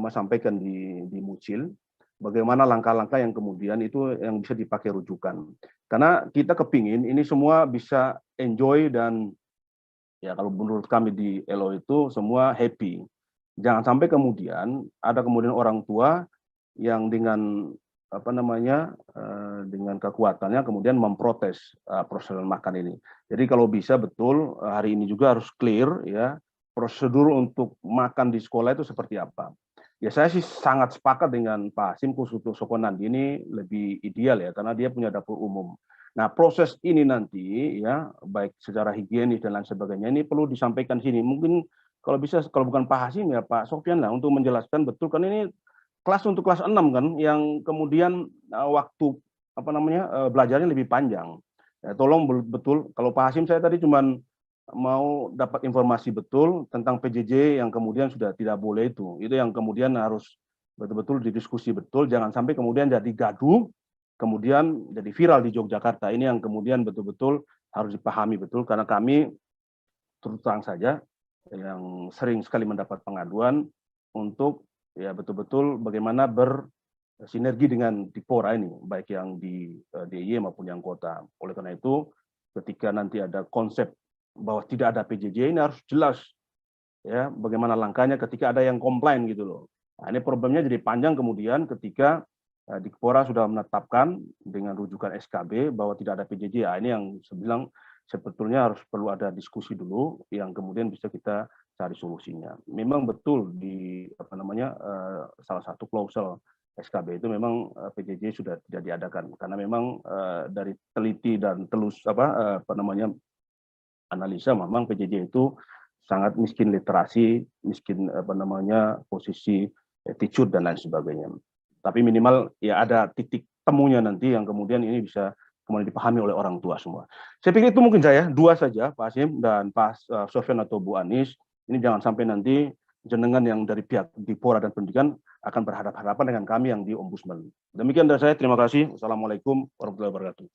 sampaikan di Mucil bagaimana langkah-langkah yang kemudian itu yang bisa dipakai rujukan. Karena kita kepingin ini semua bisa enjoy dan ya kalau menurut kami di ELO itu semua happy. Jangan sampai kemudian ada kemudian orang tua yang dengan dengan kekuatannya kemudian memprotes proses makan ini. Jadi kalau bisa betul hari ini juga harus clear ya prosedur untuk makan di sekolah itu seperti apa. Ya saya sih sangat sepakat dengan Pak Hasim khusus untuk Sokonandi ini lebih ideal ya karena dia punya dapur umum. Nah proses ini nanti ya baik secara higienis dan lain sebagainya ini perlu disampaikan sini. Mungkin kalau bisa kalau bukan Pak Hasim ya Pak Sofyan lah untuk menjelaskan betul kan ini kelas untuk kelas 6 kan yang kemudian waktu belajarnya lebih panjang. Ya, tolong betul kalau Pak Hasim saya tadi cuman mau dapat informasi betul tentang PJJ yang kemudian sudah tidak boleh itu. Itu yang kemudian harus betul-betul didiskusi betul jangan sampai kemudian jadi gaduh kemudian jadi viral di Yogyakarta. Ini yang kemudian betul-betul harus dipahami betul karena kami terus terang saja yang sering sekali mendapat pengaduan untuk ya betul-betul bagaimana bersinergi dengan Dipora ini, baik yang di DIY maupun yang kota. Oleh karena itu, ketika nanti ada konsep bahwa tidak ada PJJ ini harus jelas ya bagaimana langkahnya ketika ada yang komplain gitu loh. Nah, ini problemnya jadi panjang kemudian ketika Dipora sudah menetapkan dengan rujukan SKB bahwa tidak ada PJJ. Nah, ini yang saya bilang sebetulnya harus perlu ada diskusi dulu yang kemudian bisa kita cari solusinya. Memang betul di salah satu klausel SKB itu memang PJJ sudah tidak diadakan karena memang dari teliti dan analisa memang PJJ itu sangat miskin literasi, miskin posisi attitude dan lain sebagainya. Tapi minimal ya ada titik temunya nanti yang kemudian ini bisa kemudian dipahami oleh orang tua semua. Saya pikir itu mungkin saya dua saja Pak Hasim dan Pak Sofyan atau Bu Anis. Ini jangan sampai nanti jenengan yang dari pihak Dipora dan pendidikan akan berhadapan-hadapan dengan kami yang di Ombudsman. Demikian dari saya, terima kasih. Wassalamualaikum warahmatullahi wabarakatuh.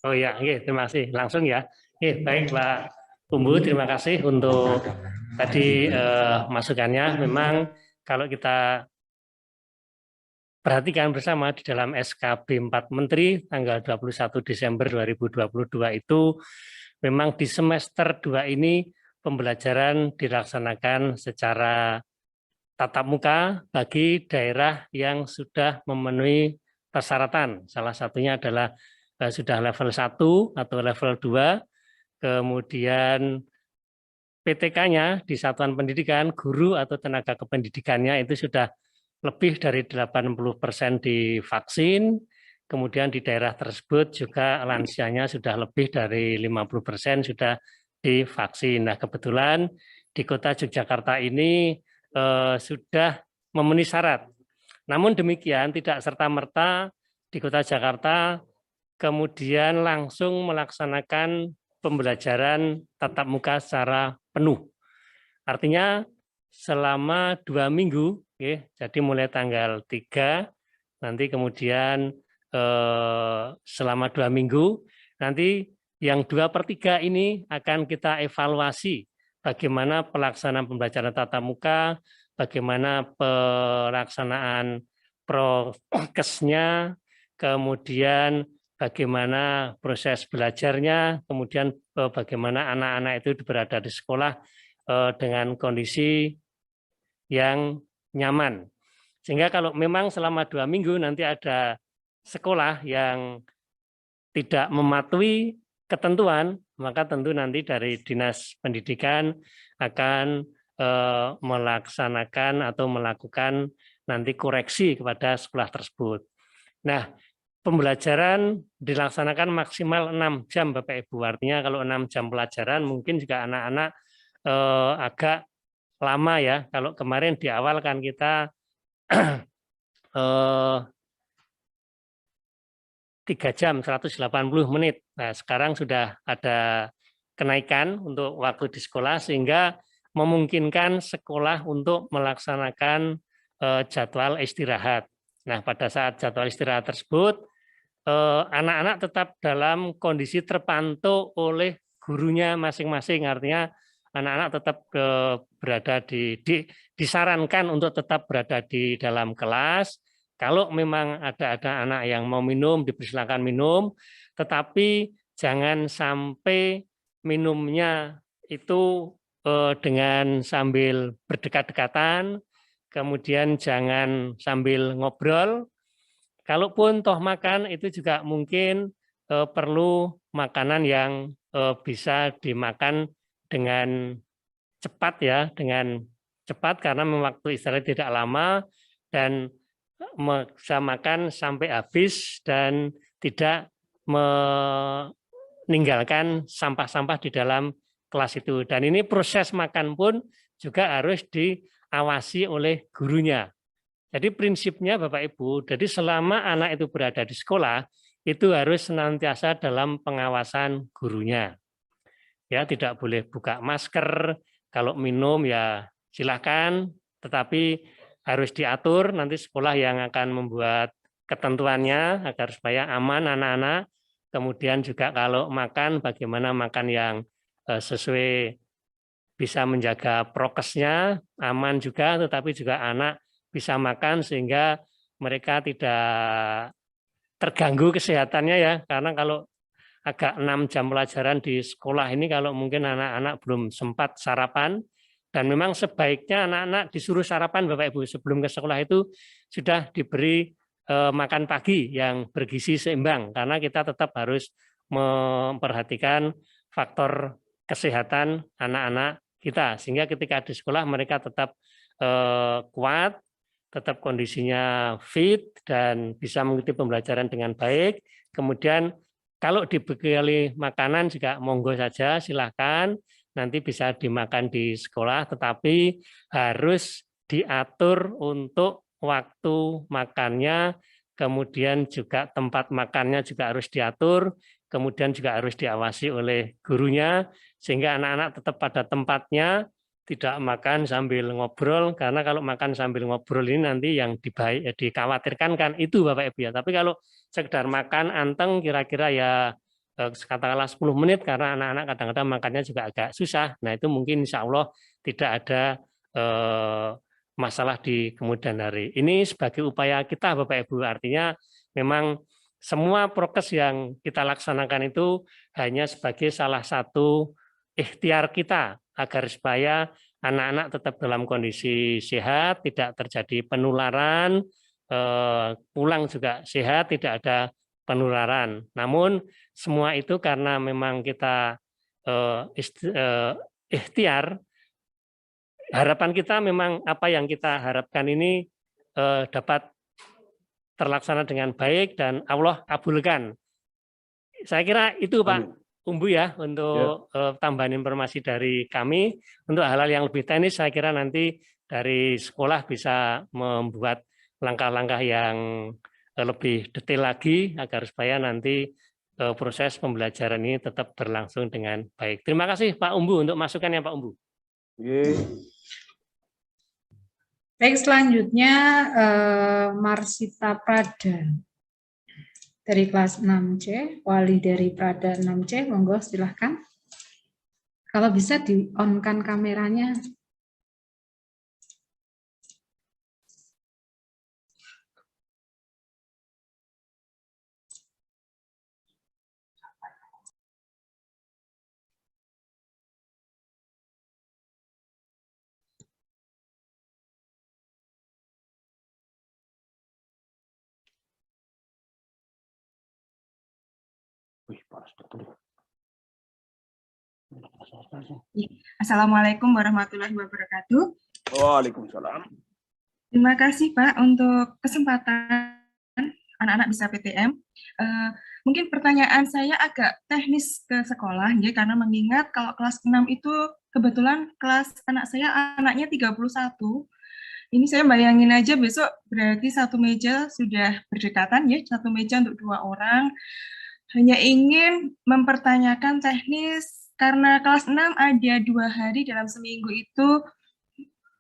Oh ya, terima kasih. Langsung ya. Baik Pak Umbu, terima kasih untuk tadi masukannya. Memang kalau kita perhatikan bersama di dalam SKB 4 Menteri tanggal 21 Desember 2022 itu memang di semester 2 ini pembelajaran dilaksanakan secara tatap muka bagi daerah yang sudah memenuhi persyaratan. Salah satunya adalah sudah level 1 atau level 2, kemudian PTK-nya di satuan pendidikan, guru atau tenaga kependidikannya itu sudah lebih dari 80% divaksin, kemudian di daerah tersebut juga lansianya sudah lebih dari 50% sudah divaksin. Nah, kebetulan di kota Yogyakarta ini sudah memenuhi syarat. Namun demikian tidak serta-merta di kota Jakarta kemudian langsung melaksanakan pembelajaran tatap muka secara penuh. Artinya selama 2 minggu, jadi mulai tanggal 3, nanti kemudian selama 2 minggu, nanti yang 2/3 ini akan kita evaluasi bagaimana pelaksanaan pembelajaran tatap muka, bagaimana pelaksanaan prokesnya, kemudian bagaimana proses belajarnya, kemudian bagaimana anak-anak itu berada di sekolah dengan kondisi yang nyaman. Sehingga kalau memang selama 2 minggu nanti ada sekolah yang tidak mematuhi ketentuan, maka tentu nanti dari Dinas Pendidikan akan melaksanakan atau melakukan nanti koreksi kepada sekolah tersebut. Nah, pembelajaran dilaksanakan maksimal 6 jam Bapak Ibu. Artinya kalau 6 jam pelajaran mungkin juga anak-anak agak lama ya. Kalau kemarin di awal kan kita 3 jam 180 menit. Nah, sekarang sudah ada kenaikan untuk waktu di sekolah sehingga memungkinkan sekolah untuk melaksanakan jadwal istirahat. Nah, pada saat jadwal istirahat tersebut anak-anak tetap dalam kondisi terpantau oleh gurunya masing-masing. Artinya anak-anak tetap berada disarankan untuk tetap berada di dalam kelas. Kalau memang ada anak yang mau minum, dipersilakan minum, tetapi jangan sampai minumnya itu dengan sambil berdekat-dekatan, kemudian jangan sambil ngobrol. Kalaupun toh makan itu juga mungkin perlu makanan yang bisa dimakan dengan cepat ya, dengan cepat karena waktu istirahat tidak lama dan bisa makan sampai habis dan tidak meninggalkan sampah-sampah di dalam kelas itu. Dan ini proses makan pun juga harus diawasi oleh gurunya. Jadi prinsipnya Bapak Ibu, jadi selama anak itu berada di sekolah, itu harus senantiasa dalam pengawasan gurunya. Ya, tidak boleh buka masker, kalau minum ya silakan, tetapi harus diatur nanti sekolah yang akan membuat ketentuannya agar supaya aman anak-anak. Kemudian juga kalau makan, bagaimana makan yang sesuai bisa menjaga prokesnya, aman juga, tetapi juga anak bisa makan sehingga mereka tidak terganggu kesehatannya ya, karena kalau agak 6 jam pelajaran di sekolah ini kalau mungkin anak-anak belum sempat sarapan, dan memang sebaiknya anak-anak disuruh sarapan Bapak Ibu sebelum ke sekolah itu sudah diberi makan pagi yang bergizi seimbang, karena kita tetap harus memperhatikan faktor kesehatan anak-anak kita, sehingga ketika di sekolah mereka tetap kuat, tetap kondisinya fit dan bisa mengikuti pembelajaran dengan baik. Kemudian kalau dibekali makanan juga monggo saja, silahkan nanti bisa dimakan di sekolah, tetapi harus diatur untuk waktu makannya, kemudian juga tempat makannya juga harus diatur, kemudian juga harus diawasi oleh gurunya, sehingga anak-anak tetap pada tempatnya, tidak makan sambil ngobrol, karena kalau makan sambil ngobrol ini nanti yang dikhawatirkan kan itu Bapak Ibu ya. Tapi kalau sekedar makan anteng kira-kira ya katakanlah 10 menit, karena anak-anak kadang-kadang makannya juga agak susah. Nah itu mungkin insya Allah tidak ada masalah di kemudian hari. Ini sebagai upaya kita Bapak Ibu, artinya memang semua prokes yang kita laksanakan itu hanya sebagai salah satu ikhtiar kita agar supaya anak-anak tetap dalam kondisi sehat, tidak terjadi penularan, pulang juga sehat, tidak ada penularan. Namun semua itu karena memang kita ikhtiar, harapan kita memang apa yang kita harapkan ini dapat terlaksana dengan baik dan Allah kabulkan. Saya kira itu Pak Umbu ya untuk tambahan informasi dari kami. Untuk hal-hal yang lebih teknis saya kira nanti dari sekolah bisa membuat langkah-langkah yang lebih detail lagi agar supaya nanti proses pembelajaran ini tetap berlangsung dengan baik. Terima kasih Pak Umbu untuk masukannya Pak Umbu. Baik, selanjutnya Marsita Prada dari kelas 6C, wali dari Prada 6C, monggo silahkan. Kalau bisa di-on-kan kameranya. Assalamualaikum warahmatullahi wabarakatuh. Waalaikumsalam. Terima kasih Pak untuk kesempatan anak-anak bisa PTM. Mungkin pertanyaan saya agak teknis ke sekolah, ya, karena mengingat kalau kelas 6 itu kebetulan kelas anak saya anaknya 31. Ini saya bayangin aja besok berarti satu meja sudah berdekatan, ya, satu meja untuk 2 orang. Hanya ingin mempertanyakan teknis, karena kelas 6 ada 2 hari dalam seminggu itu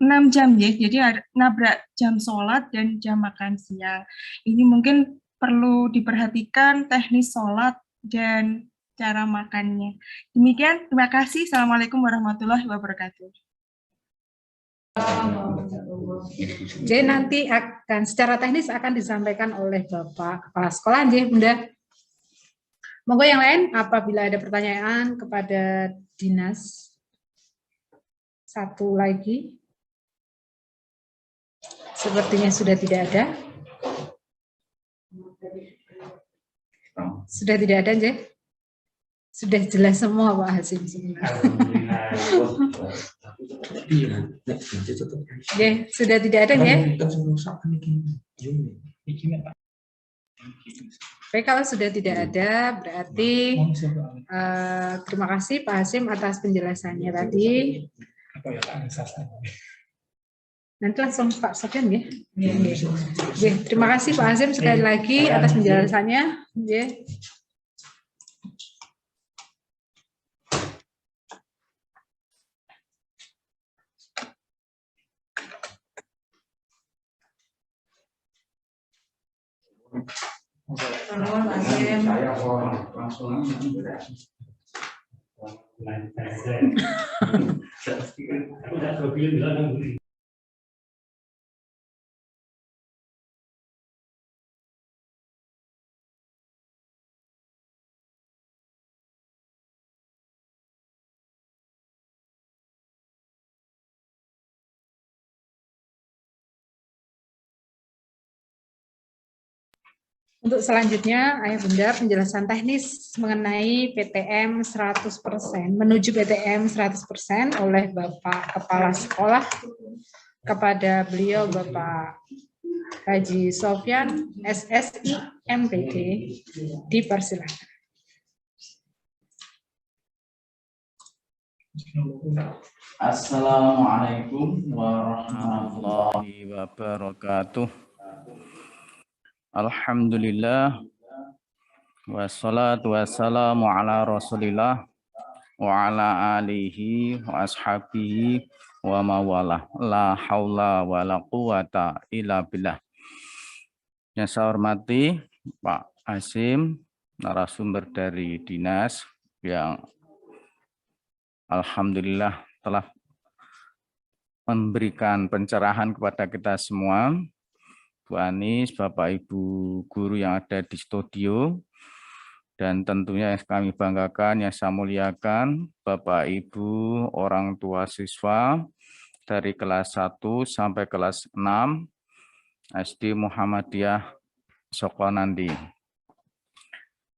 6 jam ya, jadi ada nabrak jam sholat dan jam makan siang. Ini mungkin perlu diperhatikan teknis sholat dan cara makannya. Demikian, terima kasih. Assalamualaikum warahmatullahi wabarakatuh. Jadi nanti akan secara teknis akan disampaikan oleh Bapak Kepala Sekolah, Bunda. Monggo yang lain, apabila ada pertanyaan kepada dinas. Satu lagi. Sepertinya sudah tidak ada. Sudah tidak ada, Jeh? Sudah jelas semua, Pak Hasim. Sudah tidak ada, ya? Baik, kalau sudah tidak ada, berarti terima kasih Pak Hasim atas penjelasannya tadi. Nanti langsung Pak Sofyan, ya. Terima kasih Pak Hasim sekali lagi atas penjelasannya. Untuk selanjutnya, Ayah Bunda, penjelasan teknis mengenai PTM 100%, menuju PTM 100% oleh Bapak Kepala Sekolah, kepada beliau Bapak Haji Sofyan, SSI MPD, dipersilakan. Assalamualaikum warahmatullahi wabarakatuh. Alhamdulillah, wassalatu wassalamu ala rasulillah wa ala alihi wa ashabihi wa mawalah, la haula wa la quwata illa billah. Yang saya hormati Pak Hasim, narasumber dari dinas yang alhamdulillah telah memberikan pencerahan kepada kita semua. Bu Anis, Bapak Ibu guru yang ada di studio, dan tentunya yang kami banggakan, yang saya muliakan, Bapak Ibu orang tua siswa dari kelas 1 sampai kelas 6 SD Muhammadiyah Sokonandi.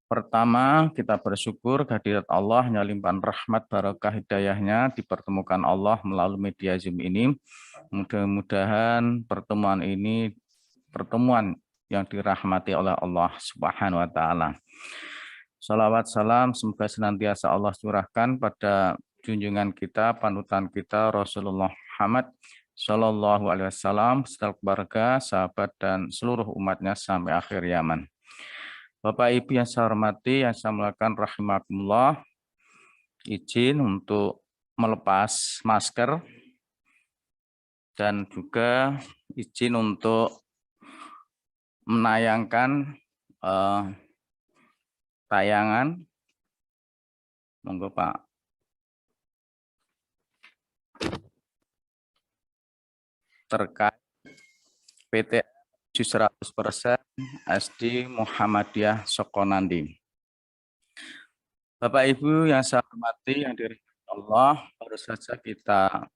Pertama, kita bersyukur kehadirat Allah yang limpahan rahmat barokah hidayahnya dipertemukan Allah melalui media Zoom ini. Mudah-mudahan pertemuan ini pertemuan yang dirahmati oleh Allah Subhanahu wa taala. Salawat salam semoga senantiasa Allah curahkan pada junjungan kita, panutan kita Rasulullah Muhammad Shallallahu alaihi wasallam, serta keluarga, sahabat dan seluruh umatnya sampai akhir zaman. Bapak Ibu yang saya hormati, yang saya muliakan rahimakumullah, izin untuk melepas masker dan juga izin untuk menayangkan tayangan. Monggo Pak. Terkait PT 100% SD Muhammadiyah Sokonandi. Bapak Ibu yang saya hormati, yang dirahmati Allah, baru saja kita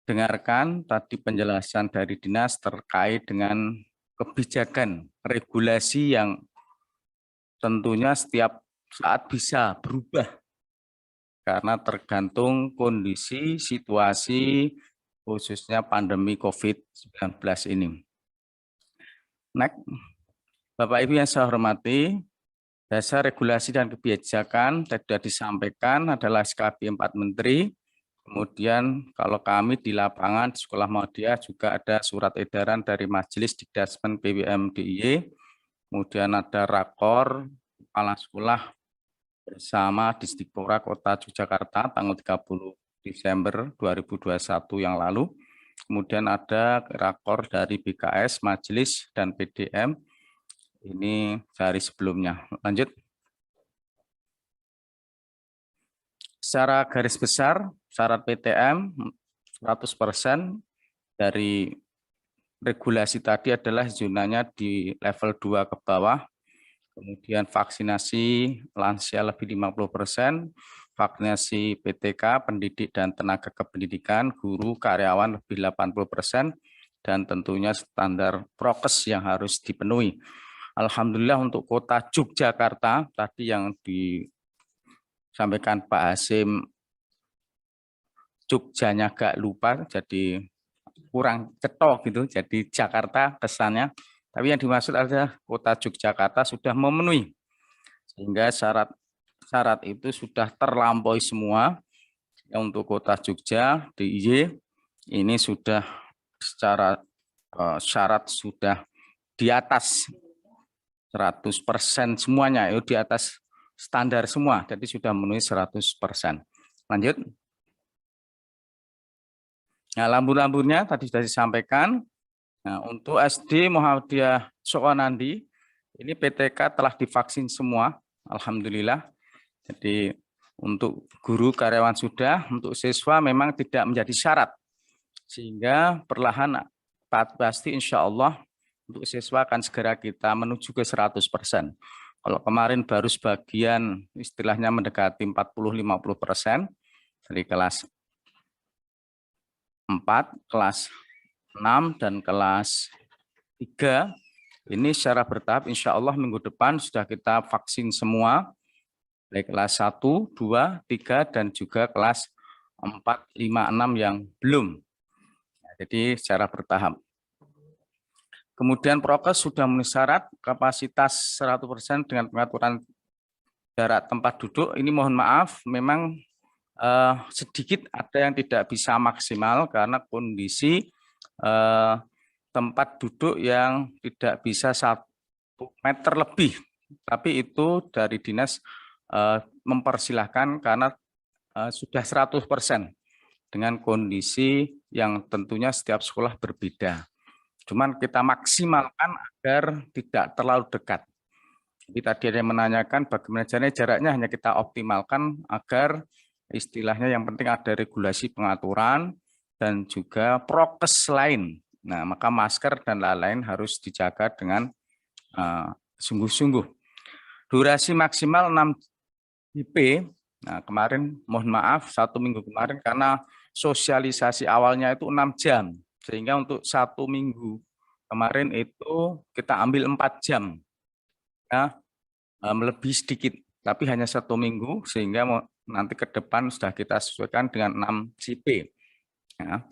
dengarkan tadi penjelasan dari dinas terkait dengan kebijakan regulasi yang tentunya setiap saat bisa berubah karena tergantung kondisi, situasi, khususnya pandemi COVID-19 ini. Next, Bapak Ibu yang saya hormati, dasar regulasi dan kebijakan sudah disampaikan adalah SKB 4 Menteri. Kemudian kalau kami di lapangan di Sekolah Muhammadiyah juga ada surat edaran dari Majelis Dikdasmen PWM DIY. Kemudian ada rakor kepala sekolah bersama Disdikpora Kota Yogyakarta tanggal 30 Desember 2021 yang lalu. Kemudian ada rakor dari BKS, Majelis, dan PDM. Ini sehari sebelumnya. Lanjut. Secara garis besar, syarat PTM 100% dari regulasi tadi adalah zonanya di level 2 ke bawah. Kemudian vaksinasi lansia lebih 50%, vaksinasi PTK, pendidik dan tenaga kependidikan, guru, karyawan lebih 80%, dan tentunya standar prokes yang harus dipenuhi. Alhamdulillah untuk kota Yogyakarta, tadi yang disampaikan Pak Hasim, Jogjanya agak lupa, jadi kurang cetok gitu, jadi Jakarta kesannya. Tapi yang dimaksud adalah kota Yogyakarta sudah memenuhi, sehingga syarat itu sudah terlampaui semua. Untuk kota Jogja, DIY, ini sudah secara syarat sudah di atas 100% semuanya, di atas standar semua, jadi sudah memenuhi 100%. Lanjut. Nah, lampu-lampunya tadi sudah disampaikan. Nah, untuk SD Muhammadiyah Sokonandi, ini PTK telah divaksin semua, alhamdulillah. Jadi untuk guru karyawan sudah, untuk siswa memang tidak menjadi syarat. Sehingga perlahan pasti insya Allah untuk siswa akan segera kita menuju ke 100%. Kalau kemarin baru sebagian istilahnya mendekati 40-50% dari kelas 4, kelas 6, dan kelas 3, ini secara bertahap insya Allah minggu depan sudah kita vaksin semua, baik kelas 1, 2, 3, dan juga kelas 4, 5, 6 yang belum. Jadi secara bertahap. Kemudian prokes sudah memenuhi syarat, kapasitas 100% dengan pengaturan jarak tempat duduk. Ini mohon maaf, memang sedikit ada yang tidak bisa maksimal karena kondisi tempat duduk yang tidak bisa 1 meter lebih. Tapi itu dari dinas mempersilahkan karena sudah 100% dengan kondisi yang tentunya setiap sekolah berbeda. Cuman kita maksimalkan agar tidak terlalu dekat. Jadi tadi ada yang menanyakan bagaimana caranya, jaraknya hanya kita optimalkan agar istilahnya yang penting ada regulasi pengaturan dan juga prokes lain. Nah, maka masker dan lain-lain harus dijaga dengan sungguh-sungguh. Durasi maksimal 6 IP. Nah, kemarin mohon maaf 1 minggu kemarin karena sosialisasi awalnya itu 6 jam. Sehingga untuk 1 minggu kemarin itu kita ambil 4 jam, ya, lebih sedikit, tapi hanya 1 minggu, sehingga nanti ke depan sudah kita sesuaikan dengan 6 JP. Ya.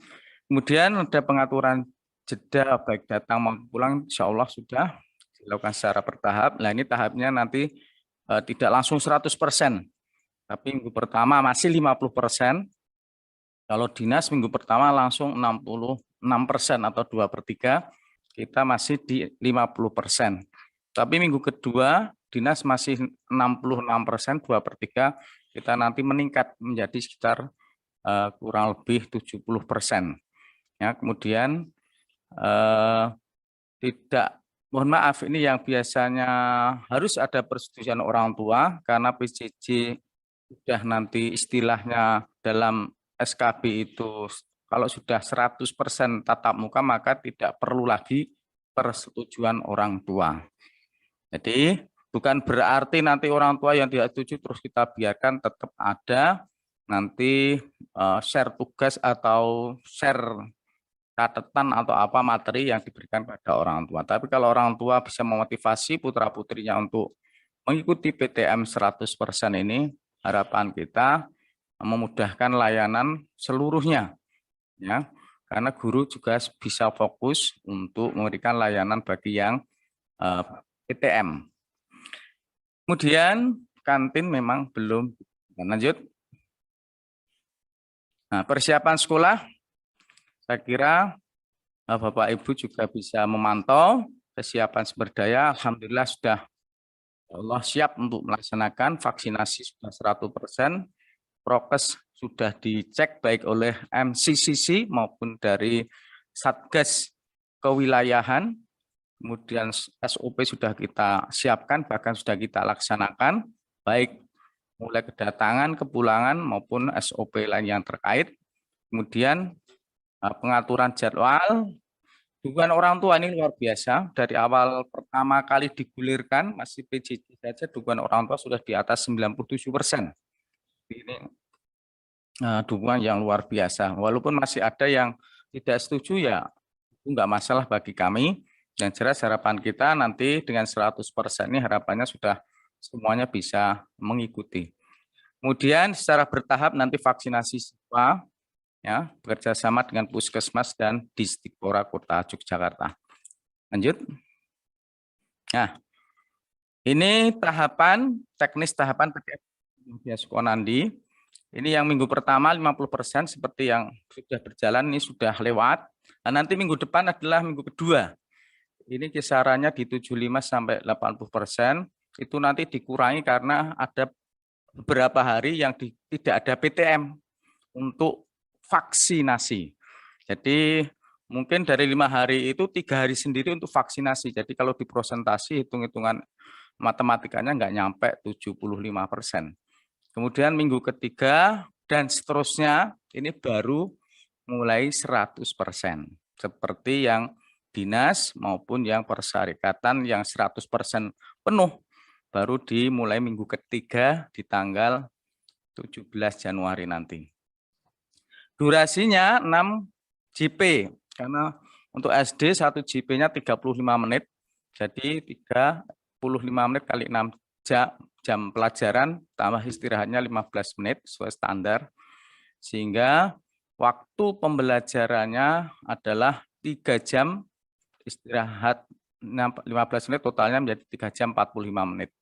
Kemudian ada pengaturan jeda baik datang maupun pulang, insya Allah sudah dilakukan secara bertahap. Nah ini tahapnya nanti tidak langsung 100%, tapi minggu pertama masih 50%. Kalau dinas minggu pertama langsung 66% atau 2/3, kita masih di 50%. Tapi minggu kedua dinas masih 66%, 2/3, kita nanti meningkat menjadi sekitar kurang lebih 70%. Ya, kemudian mohon maaf, ini yang biasanya harus ada persetujuan orang tua, karena PJJ sudah nanti istilahnya dalam SKB itu kalau sudah 100% tatap muka, maka tidak perlu lagi persetujuan orang tua. Jadi bukan berarti nanti orang tua yang tidak setuju terus kita biarkan, tetap ada nanti share tugas atau share catatan atau apa materi yang diberikan pada orang tua. Tapi kalau orang tua bisa memotivasi putra-putrinya untuk mengikuti PTM 100% ini, harapan kita memudahkan layanan seluruhnya, ya, karena guru juga bisa fokus untuk memberikan layanan bagi yang PTM. Kemudian kantin memang belum. Lanjut. Nah, persiapan sekolah, saya kira Bapak Ibu juga bisa memantau kesiapan sumber daya. Alhamdulillah sudah Allah siap untuk melaksanakan vaksinasi sudah 100%. Prokes sudah dicek baik oleh MCCC maupun dari Satgas Kewilayahan. Kemudian SOP sudah kita siapkan, bahkan sudah kita laksanakan, baik mulai kedatangan, kepulangan, maupun SOP lain yang terkait. Kemudian pengaturan jadwal, dukungan orang tua ini luar biasa. Dari awal pertama kali digulirkan, masih PJJ saja, dukungan orang tua sudah di atas 97%. Ini dukungan yang luar biasa. Walaupun masih ada yang tidak setuju, ya itu enggak masalah bagi kami. Yang jelas harapan kita nanti dengan 100% ini harapannya sudah semuanya bisa mengikuti. Kemudian secara bertahap nanti vaksinasi siswa, ya, bekerjasama dengan Puskesmas dan Disdikpora Kota Yogyakarta. Lanjut. Nah, ini tahapan teknis tahapan PTM Sukonandi. Ini yang minggu pertama 50% seperti yang sudah berjalan, ini sudah lewat. Nah, nanti minggu depan adalah minggu kedua. Ini kisarannya di 75 sampai 80%. Itu nanti dikurangi karena ada beberapa hari yang tidak ada PTM untuk vaksinasi. Jadi mungkin dari 5 hari itu 3 hari sendiri untuk vaksinasi. Jadi kalau di prosentasi hitung-hitungan matematikanya nggak nyampe 75%. Kemudian minggu ketiga dan seterusnya ini baru mulai 100%. Seperti yang dinas maupun yang persyarikatan yang 100% penuh baru dimulai minggu ketiga di tanggal 17 Januari nanti. Durasinya 6 JP, karena untuk SD 1 JP-nya 35 menit, jadi 35 menit kali 6 jam pelajaran, tambah istirahatnya 15 menit sesuai standar, sehingga waktu pembelajarannya adalah 3 jam, istirahat 15 menit, totalnya menjadi 3 jam 45 menit.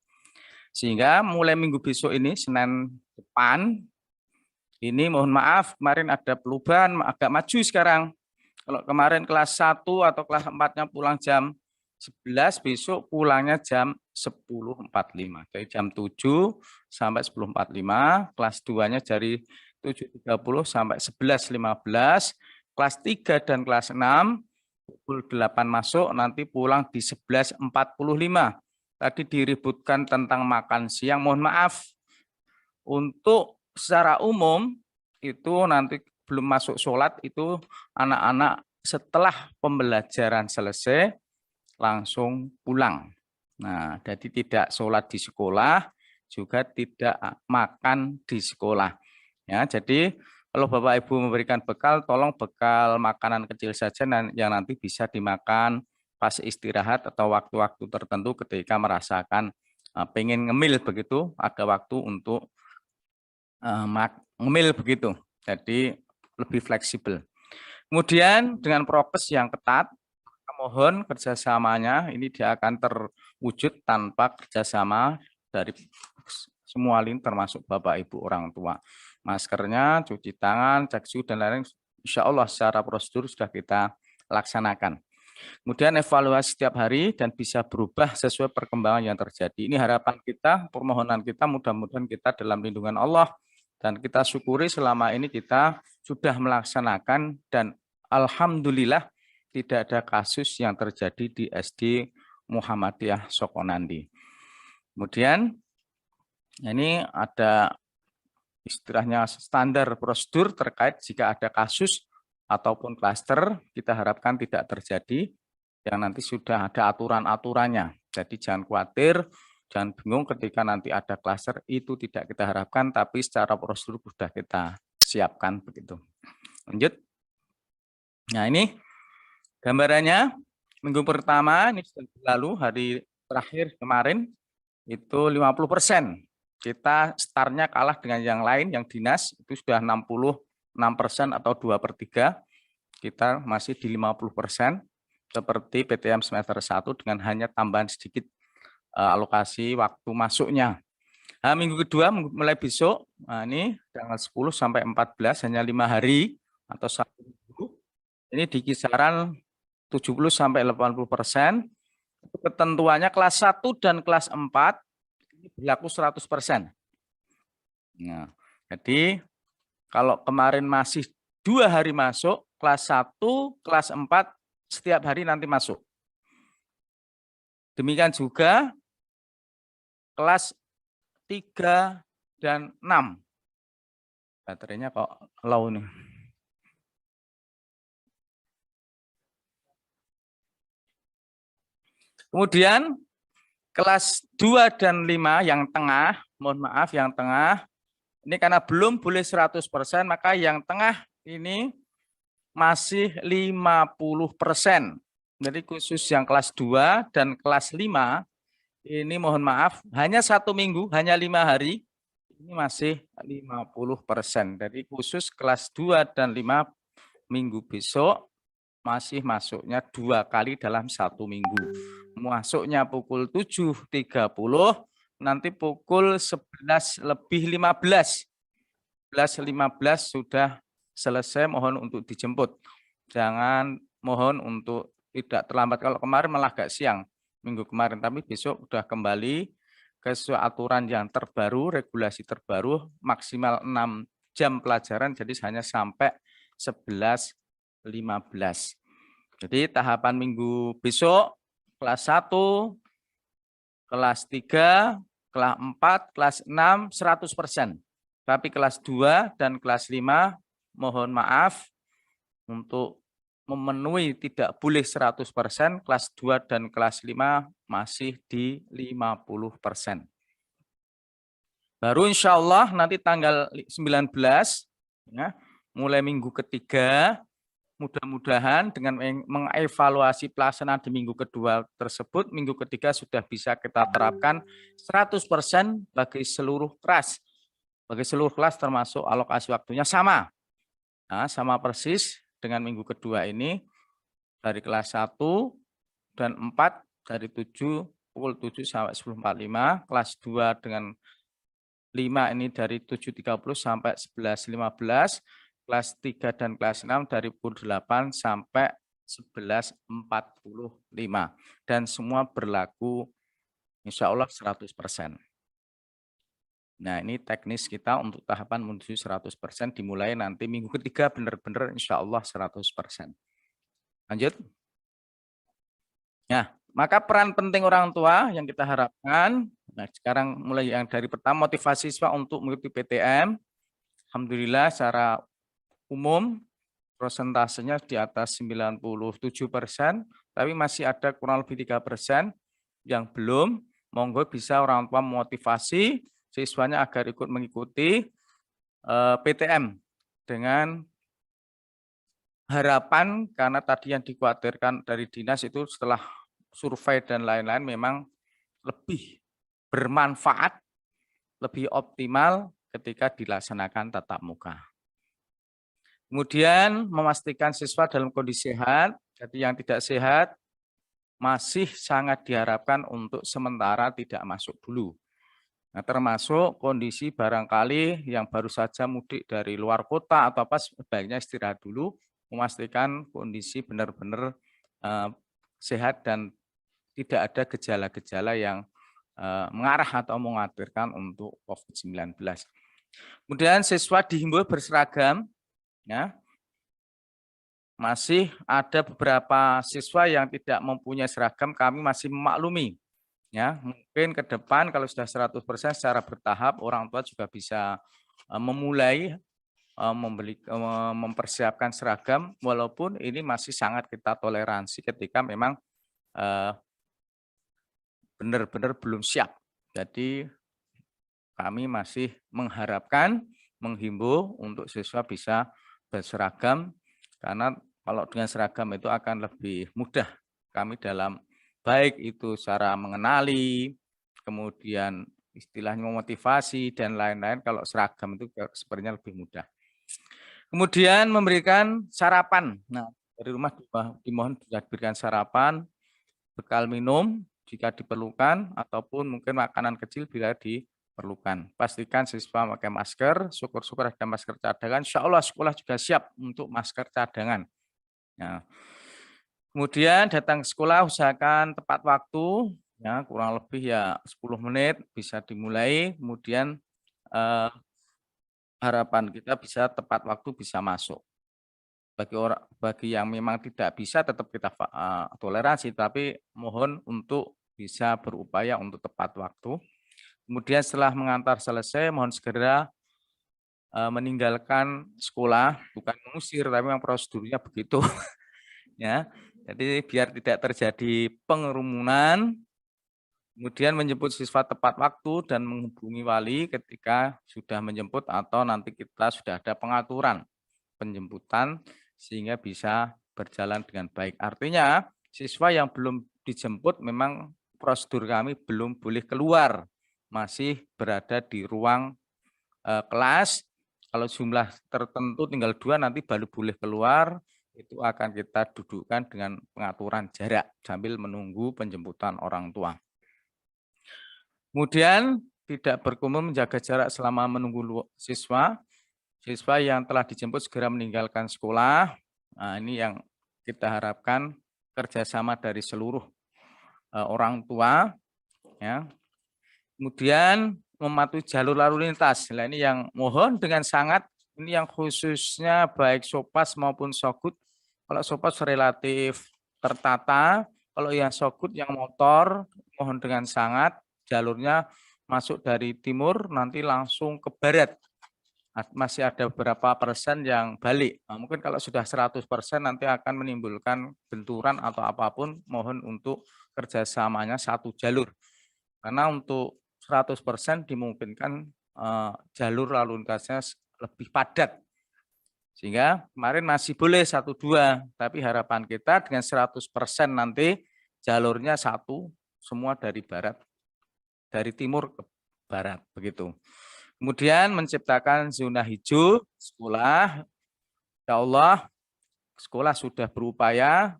Sehingga mulai minggu besok ini, Senin depan, ini mohon maaf, kemarin ada perubahan, agak maju sekarang. Kalau kemarin kelas 1 atau kelas 4-nya pulang jam 11, besok pulangnya jam 10.45. Dari jam 7 sampai 10.45, kelas 2-nya dari 7.30 sampai 11.15, kelas 3 dan kelas 6, pukul 8 masuk, nanti pulang di 11.45. Tadi diributkan tentang makan siang, mohon maaf. Untuk secara umum, itu nanti belum masuk sholat, itu anak-anak setelah pembelajaran selesai, langsung pulang. Nah, jadi tidak sholat di sekolah, juga tidak makan di sekolah. Ya, jadi kalau Bapak Ibu memberikan bekal, tolong bekal makanan kecil saja yang nanti bisa dimakan pas istirahat atau waktu-waktu tertentu ketika merasakan pengen ngemil begitu, ada waktu untuk ngemil begitu. Jadi lebih fleksibel. Kemudian dengan prokes yang ketat, mohon kerjasamanya ini dia akan terwujud tanpa kerjasama dari semua lini termasuk Bapak Ibu orang tua. Maskernya, cuci tangan, cek suhu dan lain-lain, insya Allah secara prosedur sudah kita laksanakan. Kemudian evaluasi setiap hari dan bisa berubah sesuai perkembangan yang terjadi. Ini harapan kita, permohonan kita, mudah-mudahan kita dalam lindungan Allah dan kita syukuri selama ini kita sudah melaksanakan dan alhamdulillah tidak ada kasus yang terjadi di SD Muhammadiyah Sokonandi. Kemudian ini ada istilahnya standar prosedur terkait jika ada kasus ataupun klaster, kita harapkan tidak terjadi, yang nanti sudah ada aturan-aturannya. Jadi jangan khawatir, jangan bingung ketika nanti ada klaster, itu tidak kita harapkan, tapi secara prosedur sudah kita siapkan begitu. Lanjut. Nah ini gambarannya, minggu pertama, ini sudah berlalu, hari terakhir kemarin, itu 50%. Kita startnya kalah dengan yang lain, yang dinas, itu sudah 66% atau 2/3, kita masih di 50%, seperti PTM semester 1 dengan hanya tambahan sedikit alokasi waktu masuknya. Nah, minggu kedua mulai besok, nah ini tanggal 10 sampai 14, hanya 5 hari atau 1 minggu, ini di kisaran 70 sampai 80%. Ketentuannya kelas 1 dan kelas 4 ini berlaku 100%. Nah, jadi kalau kemarin masih 2 hari masuk, kelas 1, kelas 4 setiap hari nanti masuk. Demikian juga kelas 3 dan 6. Baterainya kok low nih. Kemudian kelas 2 dan 5 yang tengah, mohon maaf yang tengah, ini karena belum boleh 100%, maka yang tengah ini masih 50%. Jadi khusus yang kelas 2 dan kelas 5, ini mohon maaf, hanya 1 minggu, hanya 5 hari, ini masih 50%. Jadi khusus kelas 2 dan 5 minggu besok, masih masuknya 2 kali dalam 1 minggu. Masuknya pukul 7.30, nanti pukul 11.15. 11.15 sudah selesai, mohon untuk dijemput. Jangan mohon untuk tidak terlambat. Kalau kemarin malah agak siang, minggu kemarin, tapi besok sudah kembali ke sesuai aturan yang terbaru, regulasi terbaru, maksimal 6 jam pelajaran, jadi hanya sampai 11.15. Jadi tahapan minggu besok, kelas 1, kelas 3, kelas 4, kelas 6, 100%. Tapi kelas 2 dan kelas 5, mohon maaf, untuk memenuhi tidak boleh 100%, kelas 2 dan kelas 5 masih di 50%. Baru insya Allah nanti tanggal 19, ya, mulai minggu ketiga, mudah-mudahan dengan mengevaluasi pelaksanaan di minggu kedua tersebut, minggu ketiga sudah bisa kita terapkan 100% bagi seluruh kelas. Bagi seluruh kelas termasuk alokasi waktunya sama. Nah, sama persis dengan minggu kedua ini, dari kelas 1 dan 4 dari pukul 7 sampai 10.45, kelas 2 dengan 5 ini dari 7.30 sampai 11.15, kelas 3 dan kelas 6 dari pukul 8 sampai 11.45. Dan semua berlaku insya Allah 100%. Nah, ini teknis kita untuk tahapan menuju 100%, dimulai nanti minggu ketiga benar-benar insya Allah 100%. Lanjut. Nah, maka peran penting orang tua yang kita harapkan, nah sekarang mulai yang dari pertama, motivasi siswa untuk mengikuti PTM. Alhamdulillah secara umum persentasenya di atas 97%, tapi masih ada kurang lebih 3% yang belum. Monggo bisa orang tua memotivasi siswanya agar ikut mengikuti PTM dengan harapan karena tadi yang dikhawatirkan dari dinas itu setelah survei dan lain-lain memang lebih bermanfaat, lebih optimal ketika dilaksanakan tatap muka. Kemudian memastikan siswa dalam kondisi sehat, jadi yang tidak sehat masih sangat diharapkan untuk sementara tidak masuk dulu. Nah, termasuk kondisi barangkali yang baru saja mudik dari luar kota atau apa, sebaiknya istirahat dulu, memastikan kondisi benar-benar sehat dan tidak ada gejala-gejala yang mengarah atau mengkhawatirkan untuk COVID-19. Kemudian siswa dihimbau berseragam, ya. Masih ada beberapa siswa yang tidak mempunyai seragam, kami masih memaklumi. Ya, mungkin ke depan kalau sudah 100% secara bertahap, orang tua juga bisa memulai mempersiapkan seragam, walaupun ini masih sangat kita toleransi ketika memang benar-benar belum siap. Jadi kami masih mengharapkan, menghimbau untuk siswa bisa berseragam, karena kalau dengan seragam itu akan lebih mudah kami dalam baik itu cara mengenali, kemudian istilahnya memotivasi dan lain-lain. Kalau seragam itu sepertinya lebih mudah. Kemudian memberikan sarapan. Nah, dari rumah dimohon sudah diberikan sarapan, bekal minum jika diperlukan, ataupun mungkin makanan kecil bila diperlukan. Pastikan siswa pakai masker, syukur-syukur ada masker cadangan. Insya Allah sekolah juga siap untuk masker cadangan. Nah, kemudian datang ke sekolah usahakan tepat waktu, ya kurang lebih ya 10 menit bisa dimulai. Kemudian harapan kita bisa tepat waktu bisa masuk. Bagi yang memang tidak bisa tetap kita toleransi, tapi mohon untuk bisa berupaya untuk tepat waktu. Kemudian setelah mengantar selesai, mohon segera meninggalkan sekolah, bukan mengusir, tapi memang prosedurnya begitu. Ya, jadi biar tidak terjadi pengerumunan, kemudian menjemput siswa tepat waktu dan menghubungi wali ketika sudah menjemput atau nanti kita sudah ada pengaturan penjemputan sehingga bisa berjalan dengan baik. Artinya siswa yang belum dijemput memang prosedur kami belum boleh keluar, masih berada di ruang kelas. Kalau jumlah tertentu tinggal 2 nanti baru boleh keluar. Itu akan kita dudukkan dengan pengaturan jarak sambil menunggu penjemputan orang tua. Kemudian tidak berkerumun, menjaga jarak selama menunggu siswa. Siswa yang telah dijemput segera meninggalkan sekolah. Nah, ini yang kita harapkan kerjasama dari seluruh orang tua. Ya. Kemudian mematuhi jalur lalu lintas. Nah, ini yang mohon dengan sangat, ini yang khususnya baik Sopas maupun Sogut. Kalau Sopas relatif tertata, kalau yang Sogut yang motor, mohon dengan sangat jalurnya masuk dari timur nanti langsung ke barat. Masih ada beberapa persen yang balik. Nah, mungkin kalau sudah 100% nanti akan menimbulkan benturan atau apapun, mohon untuk kerjasamanya satu jalur. Karena untuk 100% dimungkinkan jalur lalu lintasnya lebih padat. Sehingga kemarin masih boleh 1-2, tapi harapan kita dengan 100% nanti jalurnya satu, semua dari barat, dari timur ke barat, begitu. Kemudian menciptakan zona hijau sekolah. Ya Allah, sekolah sudah berupaya,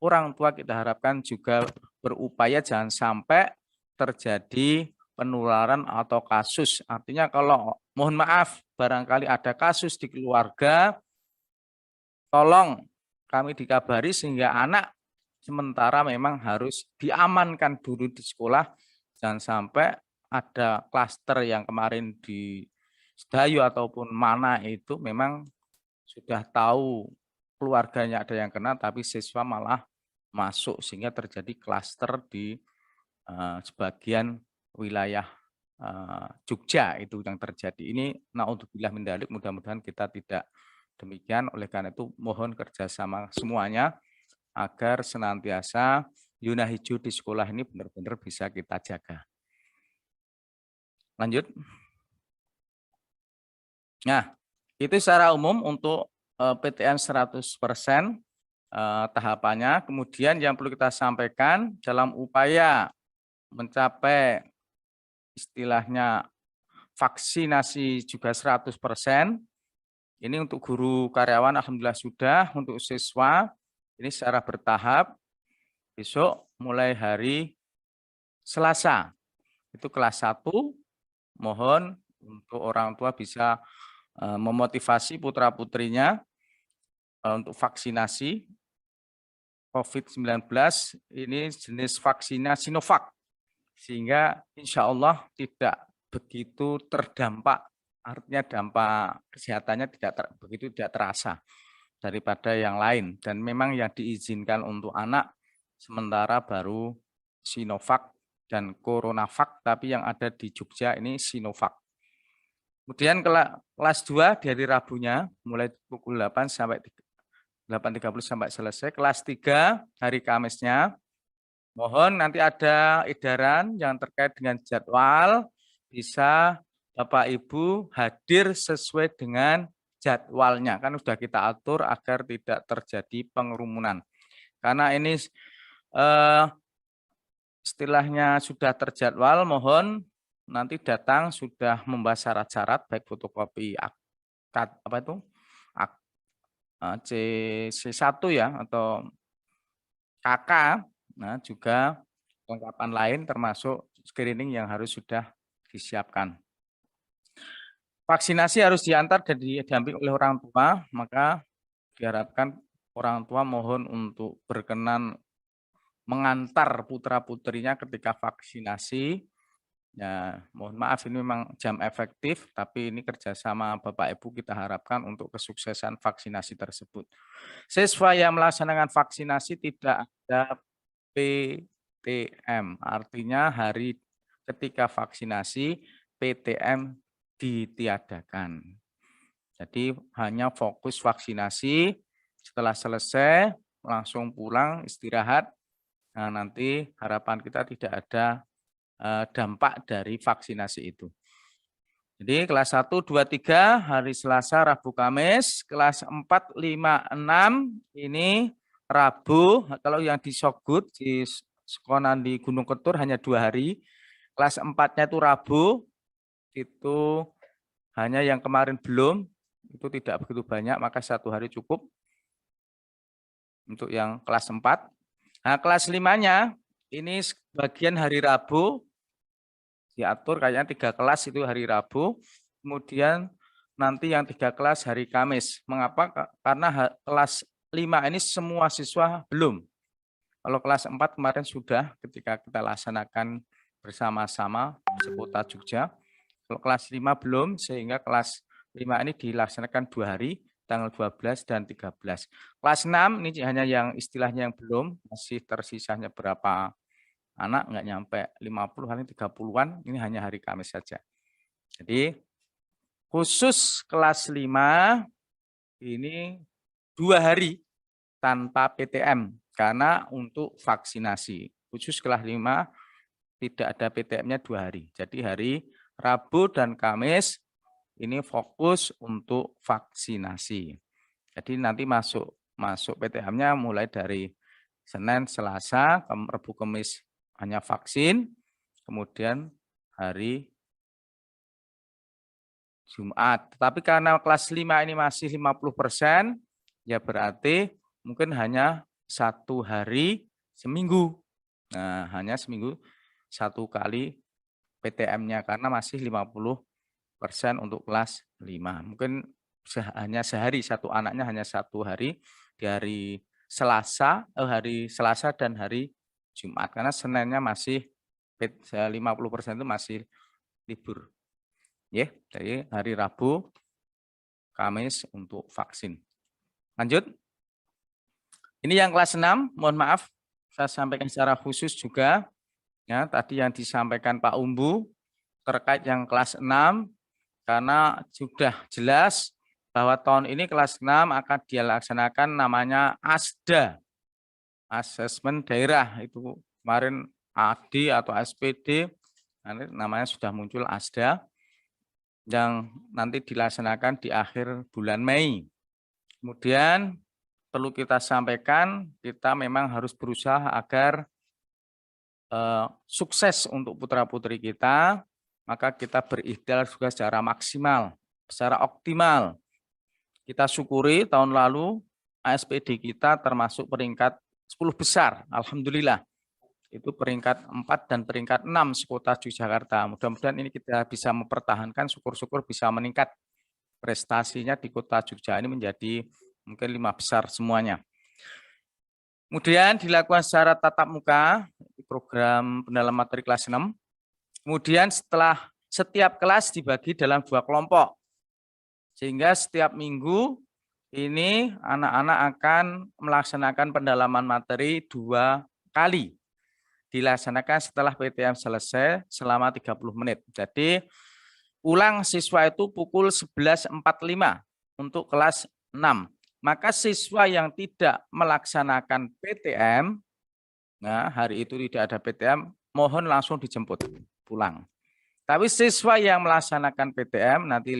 orang tua kita harapkan juga berupaya jangan sampai terjadi penularan atau kasus. Artinya kalau mohon maaf barangkali ada kasus di keluarga, tolong kami dikabari sehingga anak sementara memang harus diamankan dulu di sekolah. Jangan sampai ada klaster yang kemarin di Sedayu ataupun mana itu memang sudah tahu keluarganya ada yang kena, tapi siswa malah masuk sehingga terjadi klaster di sebagian wilayah Jogja itu yang terjadi. Ini naudzubillah min dzalik, mudah-mudahan kita tidak demikian. Oleh karena itu mohon kerjasama semuanya agar senantiasa zona hijau di sekolah ini benar-benar bisa kita jaga. Lanjut. Nah, itu secara umum untuk PTM 100% tahapannya. Kemudian yang perlu kita sampaikan dalam upaya mencapai istilahnya vaksinasi juga 100%. Ini untuk guru karyawan alhamdulillah sudah, untuk siswa ini secara bertahap. Besok mulai hari Selasa itu kelas 1, mohon untuk orang tua bisa memotivasi putra-putrinya untuk vaksinasi COVID-19 ini jenis vaksinnya Sinovac, sehingga insya Allah tidak begitu terdampak, artinya dampak kesehatannya begitu tidak terasa daripada yang lain. Dan memang yang diizinkan untuk anak sementara baru Sinovac dan Coronavac, tapi yang ada di Jogja ini Sinovac. Kemudian kelas 2 dari Rabunya mulai pukul 8 sampai 8.30 sampai selesai. Kelas 3 hari Kamisnya, mohon nanti ada edaran yang terkait dengan jadwal, bisa Bapak Ibu hadir sesuai dengan jadwalnya. Kan sudah kita atur agar tidak terjadi pengerumunan. Karena ini istilahnya sudah terjadwal, mohon nanti datang sudah membawa syarat-syarat baik fotokopi C1 ya atau KK, nah juga kelengkapan lain termasuk screening yang harus sudah disiapkan. Vaksinasi harus diantar dan didampingi oleh orang tua, maka diharapkan orang tua mohon untuk berkenan mengantar putra-putrinya ketika vaksinasi. Ya, mohon maaf ini memang jam efektif, tapi ini kerjasama Bapak Ibu kita harapkan untuk kesuksesan vaksinasi tersebut. Siswa yang melaksanakan vaksinasi tidak ada PTM, artinya hari ketika vaksinasi PTM ditiadakan. Jadi hanya fokus vaksinasi, setelah selesai langsung pulang istirahat. Nah, nanti harapan kita tidak ada dampak dari vaksinasi itu. Jadi kelas 1, 2, 3 hari Selasa, Rabu, Kamis. Kelas 4, 5, 6 ini Rabu. Kalau yang di Sogud, di sekolah di Gunung Ketur hanya 2 hari. Kelas 4-nya itu Rabu. Itu hanya yang kemarin belum. Itu tidak begitu banyak, maka 1 hari cukup. Untuk yang kelas 4. Nah, kelas 5-nya ini bagian hari Rabu. Diatur kayaknya 3 kelas itu hari Rabu, kemudian nanti yang 3 kelas hari Kamis. Mengapa? Karena kelas 5 ini semua siswa belum. Kalau kelas 4 kemarin sudah ketika kita laksanakan bersama-sama sekota Jogja. Kalau kelas 5 belum, sehingga kelas 5 ini dilaksanakan 2 hari, tanggal 12 dan 13. Kelas 6 ini hanya yang istilahnya yang belum, masih tersisanya berapa anak, nggak nyampe 50, paling 30-an, ini hanya hari Kamis saja. Jadi khusus kelas 5 ini 2 hari tanpa PTM karena untuk vaksinasi. Khusus kelas 5 tidak ada PTM-nya 2 hari. Jadi hari Rabu dan Kamis ini fokus untuk vaksinasi. Jadi nanti masuk PTM-nya mulai dari Senin, Selasa, Rabu, Kamis hanya vaksin, kemudian hari Jumat. Tapi karena kelas 5 ini masih 50%, ya berarti mungkin hanya 1 hari seminggu. Nah, hanya seminggu 1 kali PTM-nya karena masih 50% untuk kelas 5. Mungkin hanya sehari, 1 anaknya hanya 1 hari di hari Selasa dan hari Jumat, karena Seninnya masih 50% itu masih libur. Ya, jadi hari Rabu, Kamis untuk vaksin. Lanjut. Ini yang kelas 6, mohon maaf, saya sampaikan secara khusus juga. Ya, tadi yang disampaikan Pak Umbu terkait yang kelas 6, karena sudah jelas bahwa tahun ini kelas 6 akan dilaksanakan namanya ASDA. Asesmen daerah, itu kemarin AD atau SPD, nanti namanya sudah muncul ASDA, yang nanti dilaksanakan di akhir bulan Mei. Kemudian perlu kita sampaikan, kita memang harus berusaha agar sukses untuk putra-putri kita, maka kita berikhtiar juga secara maksimal, secara optimal. Kita syukuri tahun lalu ASPD kita termasuk peringkat 10 besar, alhamdulillah. Itu peringkat 4 dan peringkat 6 sekota Yogyakarta. Mudah-mudahan ini kita bisa mempertahankan, syukur-syukur bisa meningkat prestasinya di kota Jogja ini menjadi mungkin 5 besar semuanya. Kemudian dilakukan secara tatap muka, program pendalaman materi kelas 6. Kemudian setelah setiap kelas dibagi dalam 2 kelompok. Sehingga setiap minggu ini anak-anak akan melaksanakan pendalaman materi 2 kali. Dilaksanakan setelah PTM selesai selama 30 menit. Jadi ulang siswa itu pukul 11.45 untuk kelas 6. Maka siswa yang tidak melaksanakan PTM, nah hari itu tidak ada PTM, mohon langsung dijemput pulang. Tapi siswa yang melaksanakan PTM nanti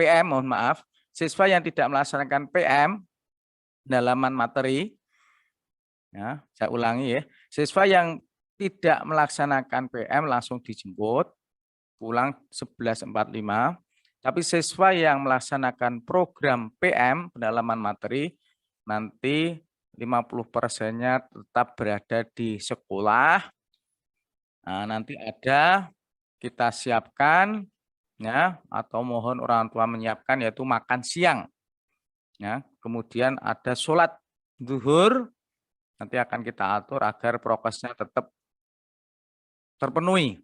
PM, mohon maaf, siswa yang tidak melaksanakan PM pendalaman materi, ya, saya ulangi ya, siswa yang tidak melaksanakan PM langsung dijemput pulang 11.45. Tapi siswa yang melaksanakan program PM pendalaman materi nanti 50%-nya tetap berada di sekolah. Nah, nanti ada kita siapkan ya, atau mohon orang tua menyiapkan yaitu makan siang. Ya, kemudian ada sholat zuhur, nanti akan kita atur agar prokesnya tetap terpenuhi.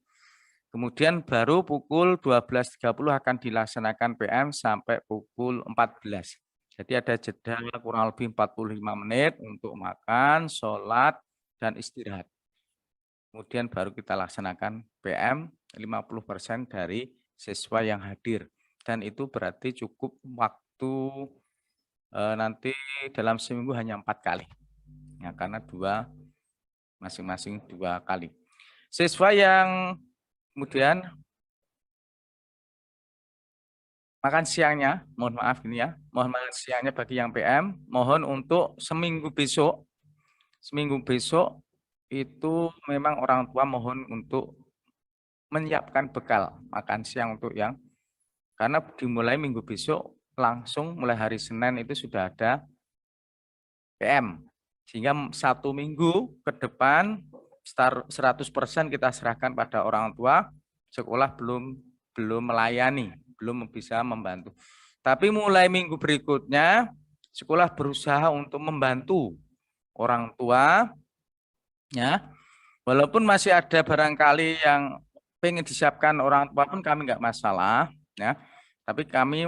Kemudian baru pukul 12.30 akan dilaksanakan PM sampai pukul 14. Jadi ada jeda kurang lebih 45 menit untuk makan, sholat, dan istirahat. Kemudian baru kita laksanakan PM 50% dari siswa yang hadir. Dan itu berarti cukup waktu nanti dalam seminggu hanya 4 kali. Ya, karena masing-masing 2 kali. Siswa yang kemudian makan siangnya, mohon maaf ini ya, mohon makan siangnya bagi yang PM, mohon untuk seminggu besok itu memang orang tua mohon untuk menyiapkan bekal makan siang untuk yang, karena dimulai minggu besok langsung mulai hari Senin itu sudah ada PM, sehingga 1 minggu ke depan 100% kita serahkan pada orang tua, sekolah belum melayani, belum bisa membantu. Tapi mulai minggu berikutnya, sekolah berusaha untuk membantu orang tua, ya. Walaupun masih ada barangkali yang pengen disiapkan orang tua pun kami nggak masalah, ya. Tapi kami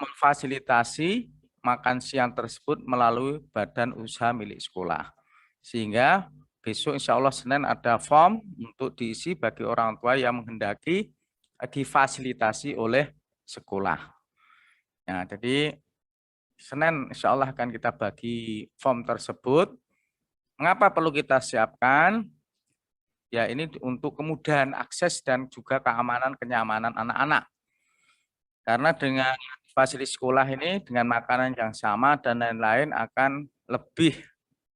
memfasilitasi makan siang tersebut melalui badan usaha milik sekolah, sehingga besok insya Allah Senin ada form untuk diisi bagi orang tua yang menghendaki difasilitasi oleh sekolah. Nah, jadi Senin insya Allah akan kita bagi form tersebut. Mengapa perlu kita siapkan? Ya ini untuk kemudahan akses dan juga keamanan kenyamanan anak-anak. Karena dengan fasilitas sekolah ini dengan makanan yang sama dan lain-lain akan lebih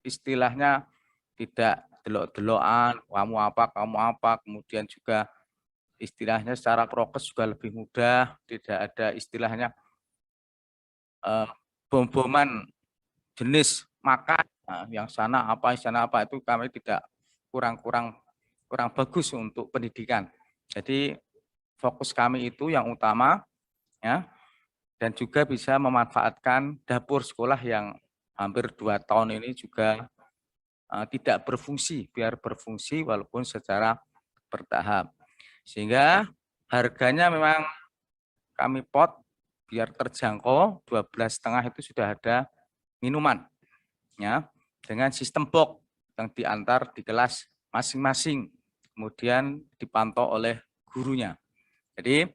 istilahnya tidak delok-delokan, kamu apa, kemudian juga istilahnya secara prokes juga lebih mudah, tidak ada istilahnya bom-boman jenis makan, nah, yang sana apa itu kami tidak kurang bagus untuk pendidikan. Jadi fokus kami itu yang utama, ya, dan juga bisa memanfaatkan dapur sekolah yang hampir 2 tahun ini juga tidak berfungsi, biar berfungsi walaupun secara bertahap. Sehingga harganya memang kami pot biar terjangkau, 12,5 itu sudah ada minuman, ya, dengan sistem box yang diantar di kelas masing-masing, kemudian dipantau oleh gurunya. Jadi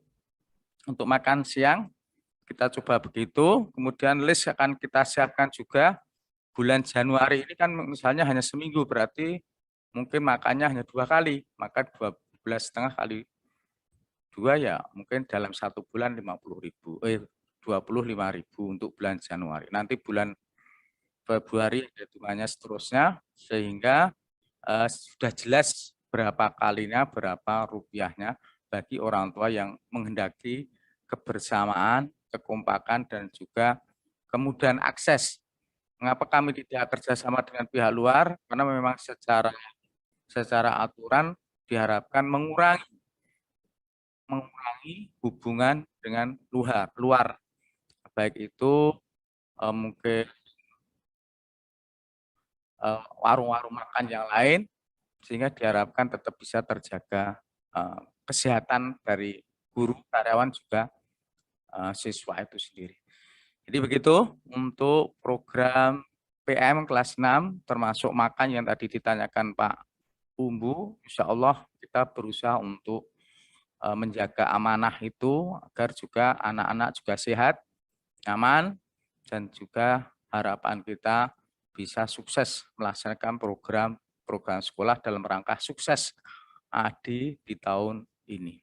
untuk makan siang kita coba begitu, kemudian list akan kita siapkan juga. Bulan Januari ini kan misalnya hanya seminggu, berarti mungkin makannya hanya 2 kali, maka 12,5 kali 2 ya mungkin dalam 1 bulan 50.000, 25.000 untuk bulan Januari. Nanti bulan Februari ada hitungannya seterusnya, sehingga sudah jelas berapa kalinya, berapa rupiahnya bagi orang tua yang menghendaki kebersamaan, kekompakan, dan juga kemudahan akses. Mengapa kami tidak kerjasama dengan pihak luar? Karena memang secara aturan diharapkan mengurangi hubungan dengan luar, baik itu mungkin warung-warung makan yang lain, sehingga diharapkan tetap bisa terjaga kesehatan dari guru, karyawan, juga siswa itu sendiri. Jadi begitu untuk program PM kelas 6, termasuk makan yang tadi ditanyakan Pak Umbu, insya Allah kita berusaha untuk menjaga amanah itu agar juga anak-anak juga sehat, nyaman, dan juga harapan kita bisa sukses melaksanakan program sekolah dalam rangka sukses ADI di tahun ini.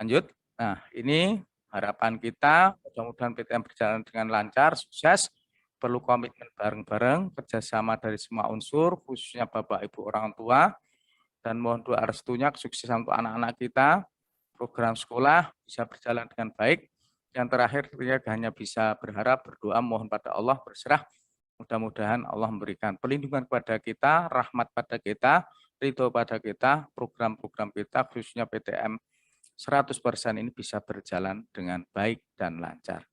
Lanjut. Nah, ini harapan kita, mudah-mudahan PTM berjalan dengan lancar, sukses, perlu komitmen bareng-bareng, kerjasama dari semua unsur, khususnya Bapak Ibu orang tua, dan mohon doa restunya kesuksesan untuk anak-anak kita, program sekolah bisa berjalan dengan baik. Yang terakhir, kita hanya bisa berharap, berdoa, mohon pada Allah, berserah, mudah-mudahan Allah memberikan perlindungan kepada kita, rahmat pada kita, ridho pada kita, program-program kita, khususnya PTM 100% ini bisa berjalan dengan baik dan lancar.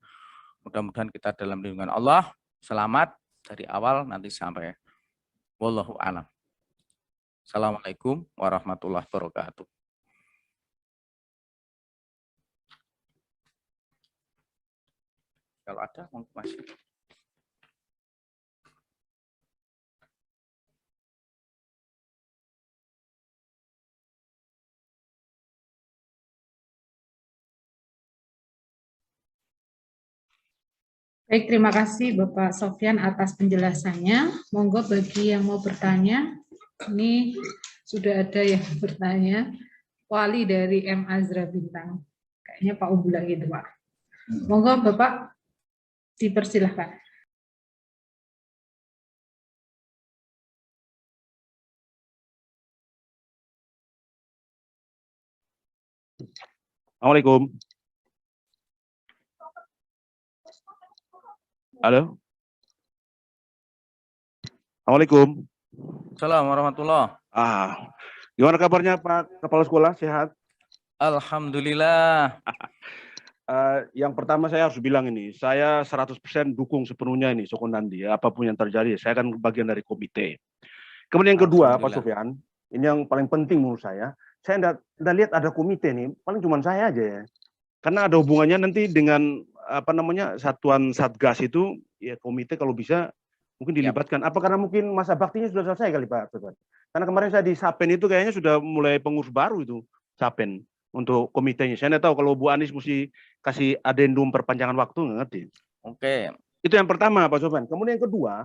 Mudah-mudahan kita dalam lindungan Allah, selamat dari awal nanti sampai wallahu a'lam. Assalamualaikum warahmatullahi wabarakatuh. Kalau ada, masih. Baik, terima kasih Bapak Sofyan atas penjelasannya. Monggo bagi yang mau bertanya, ini sudah ada yang bertanya, wali dari M. Azra Bintang. Kayaknya Pak Umbu lagi itu, Pak. Monggo Bapak, dipersilahkan. Assalamualaikum. Halo. Assalamualaikum. Assalamualaikum warahmatullahi. Gimana kabarnya Pak Kepala Sekolah? Sehat? Alhamdulillah. Yang pertama saya harus bilang ini, saya 100% dukung sepenuhnya ini Sokonandi, apapun yang terjadi, saya akan bagian dari komite. Kemudian yang kedua, Pak Sofyan, ini yang paling penting menurut saya enggak lihat ada komite nih, paling cuma saya aja ya. Karena ada hubungannya nanti dengan satuan satgas itu, ya komite kalau bisa mungkin dilibatkan. Apa karena mungkin masa baktinya sudah selesai kali Pak Sofyan? Karena kemarin saya di Sapen itu kayaknya sudah mulai pengurus baru itu Sapen untuk komitenya. Saya nggak tahu kalau Bu Anies mesti kasih adendum perpanjangan waktu, nggak ngerti. Oke. Itu yang pertama Pak Sofyan. Kemudian yang kedua,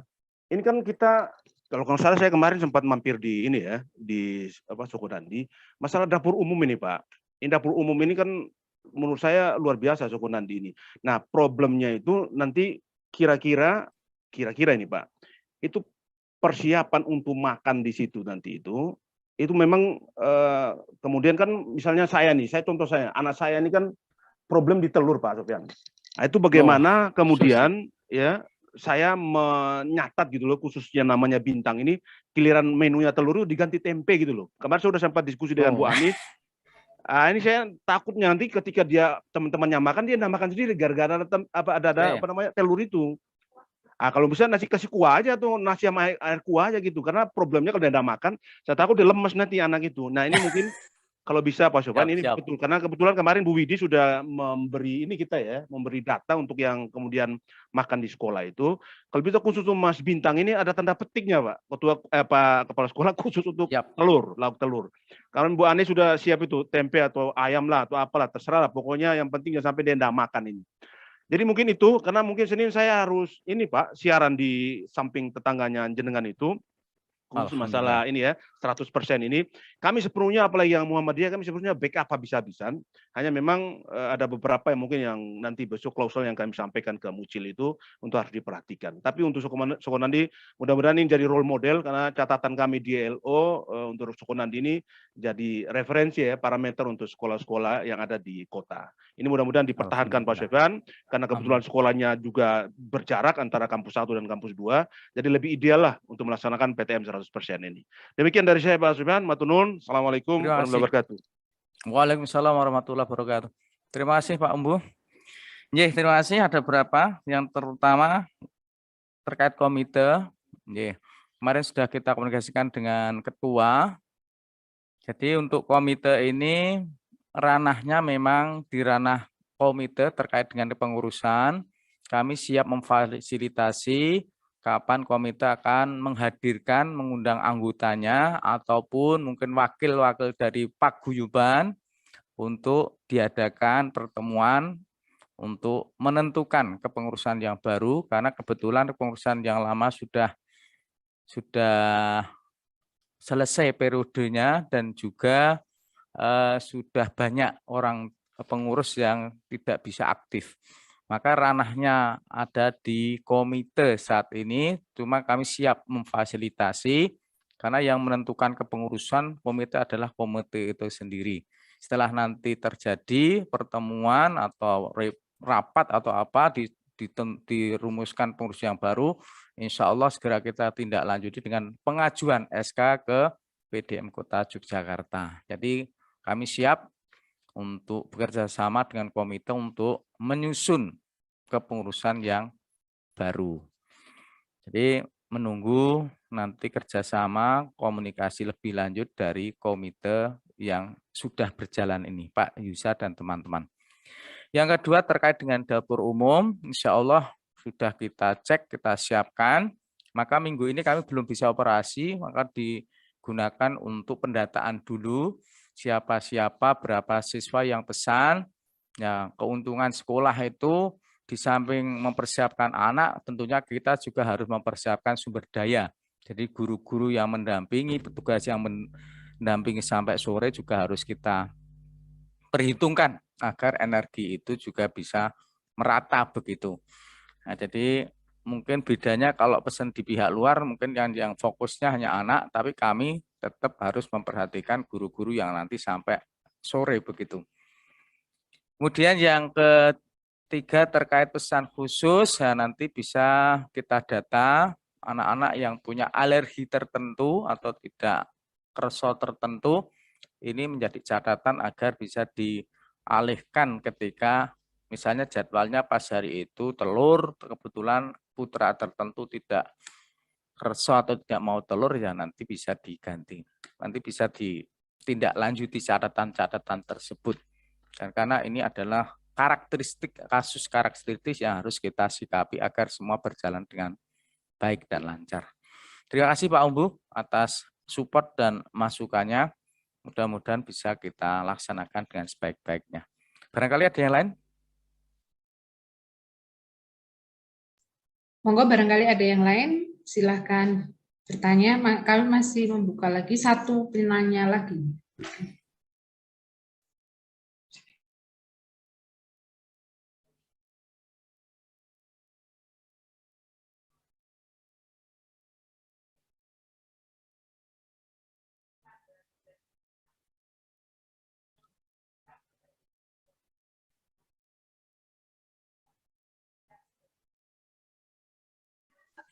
ini kan kita kalau salah saya kemarin sempat mampir di ini ya, di Sokonandi, masalah dapur umum ini Pak. Ini dapur umum ini kan menurut saya luar biasa Sokonandi ini. Nah, problemnya itu nanti kira-kira ini Pak, itu persiapan untuk makan di situ nanti itu memang kemudian kan misalnya contoh saya, anak saya ini kan problem di telur Pak Sofyan. Nah, itu bagaimana kemudian ya saya menyatat gitu loh, khususnya namanya Bintang ini, giliran menunya telur itu diganti tempe gitu loh. Kemarin saya sudah sempat diskusi dengan Bu Anies. Ini saya takutnya nanti ketika dia teman-temannya makan, dia nggak makan sendiri gara-gara ada telur itu. Kalau bisa nasi kasih kuah aja tuh, nasi sama air kuah aja gitu. Karena problemnya kalau dia nggak makan, saya takut dia lemes nanti anak itu. Nah ini mungkin kalau bisa Pak Sofyan ini betul. Karena kebetulan kemarin Bu Widi sudah memberi memberi data untuk yang kemudian makan di sekolah itu. Kalau bisa khusus untuk Mas Bintang ini ada tanda petiknya Pak Kepala Sekolah khusus untuk lauk telur. Karena Bu Anies sudah siap itu tempe atau ayam lah atau apalah terserah lah. Pokoknya yang penting jangan sampai dia nggak makan ini. Jadi mungkin itu, karena mungkin Senin saya harus ini Pak, siaran di samping tetangganya jenengan itu. khusus masalah ini ya 100% ini. Kami sepenuhnya, apalagi yang Muhammadiyah, kami sepenuhnya backup habis-habisan. Hanya memang ada beberapa yang mungkin yang nanti besok klausul yang kami sampaikan ke Mucil itu untuk harus diperhatikan. Tapi untuk Sukonandi mudah-mudahan ini jadi role model, karena catatan kami di LO untuk Sukonandi ini jadi referensi ya, parameter untuk sekolah-sekolah yang ada di kota. Ini mudah-mudahan dipertahankan Pak Sofyan, karena kebetulan sekolahnya juga berjarak antara kampus 1 dan kampus 2, jadi lebih ideal lah untuk melaksanakan PTM 100% ini. Demikian dari saya Pak Sofyan, matunun. Assalamualaikum warahmatullahi wabarakatuh. Waalaikumsalam warahmatullahi wabarakatuh. Terima kasih Pak Umbu. Nggih, terima kasih. Ada beberapa yang terutama terkait komite. Nggih. Kemarin sudah kita komunikasikan dengan ketua. Jadi untuk komite ini ranahnya memang di ranah komite terkait dengan pengurusan. Kami siap memfasilitasi kapan komite akan menghadirkan, mengundang anggotanya, ataupun mungkin wakil-wakil dari paguyuban untuk diadakan pertemuan untuk menentukan kepengurusan yang baru, karena kebetulan kepengurusan yang lama sudah selesai periodenya dan juga sudah banyak orang pengurus yang tidak bisa aktif. Maka ranahnya ada di komite saat ini, cuma kami siap memfasilitasi, karena yang menentukan kepengurusan komite adalah komite itu sendiri. Setelah nanti terjadi pertemuan atau rapat atau apa, dirumuskan pengurus yang baru, insya Allah segera kita tindak lanjuti dengan pengajuan SK ke PDM Kota Yogyakarta. Jadi kami siap untuk bekerja sama dengan komite untuk menyusun kepengurusan yang baru. Jadi menunggu nanti kerjasama komunikasi lebih lanjut dari komite yang sudah berjalan ini, Pak Yusa dan teman-teman. Yang kedua terkait dengan dapur umum, insya Allah sudah kita cek, kita siapkan. Maka minggu ini kami belum bisa operasi, maka digunakan untuk pendataan dulu. Siapa-siapa, berapa siswa yang pesan. Ya, keuntungan sekolah itu di samping mempersiapkan anak, tentunya kita juga harus mempersiapkan sumber daya. Jadi guru-guru yang mendampingi, petugas yang mendampingi sampai sore juga harus kita perhitungkan agar energi itu juga bisa merata begitu. Nah, jadi mungkin bedanya kalau pesan di pihak luar, mungkin yang fokusnya hanya anak, tapi kami tetap harus memperhatikan guru-guru yang nanti sampai sore begitu. Kemudian yang ketiga terkait pesan khusus, ya nanti bisa kita data anak-anak yang punya alergi tertentu atau tidak kerso tertentu, ini menjadi catatan agar bisa dialihkan ketika misalnya jadwalnya pas hari itu telur, kebetulan putra tertentu tidak kerso atau tidak mau telur, ya nanti bisa diganti. Nanti bisa ditindaklanjuti catatan-catatan tersebut. Dan karena ini adalah kasus karakteristik yang harus kita sikapi agar semua berjalan dengan baik dan lancar. Terima kasih Pak Umbu atas support dan masukannya. Mudah-mudahan bisa kita laksanakan dengan sebaik-baiknya. Barangkali ada yang lain? Monggo barangkali ada yang lain, silahkan bertanya. Kami masih membuka lagi satu penanya lagi.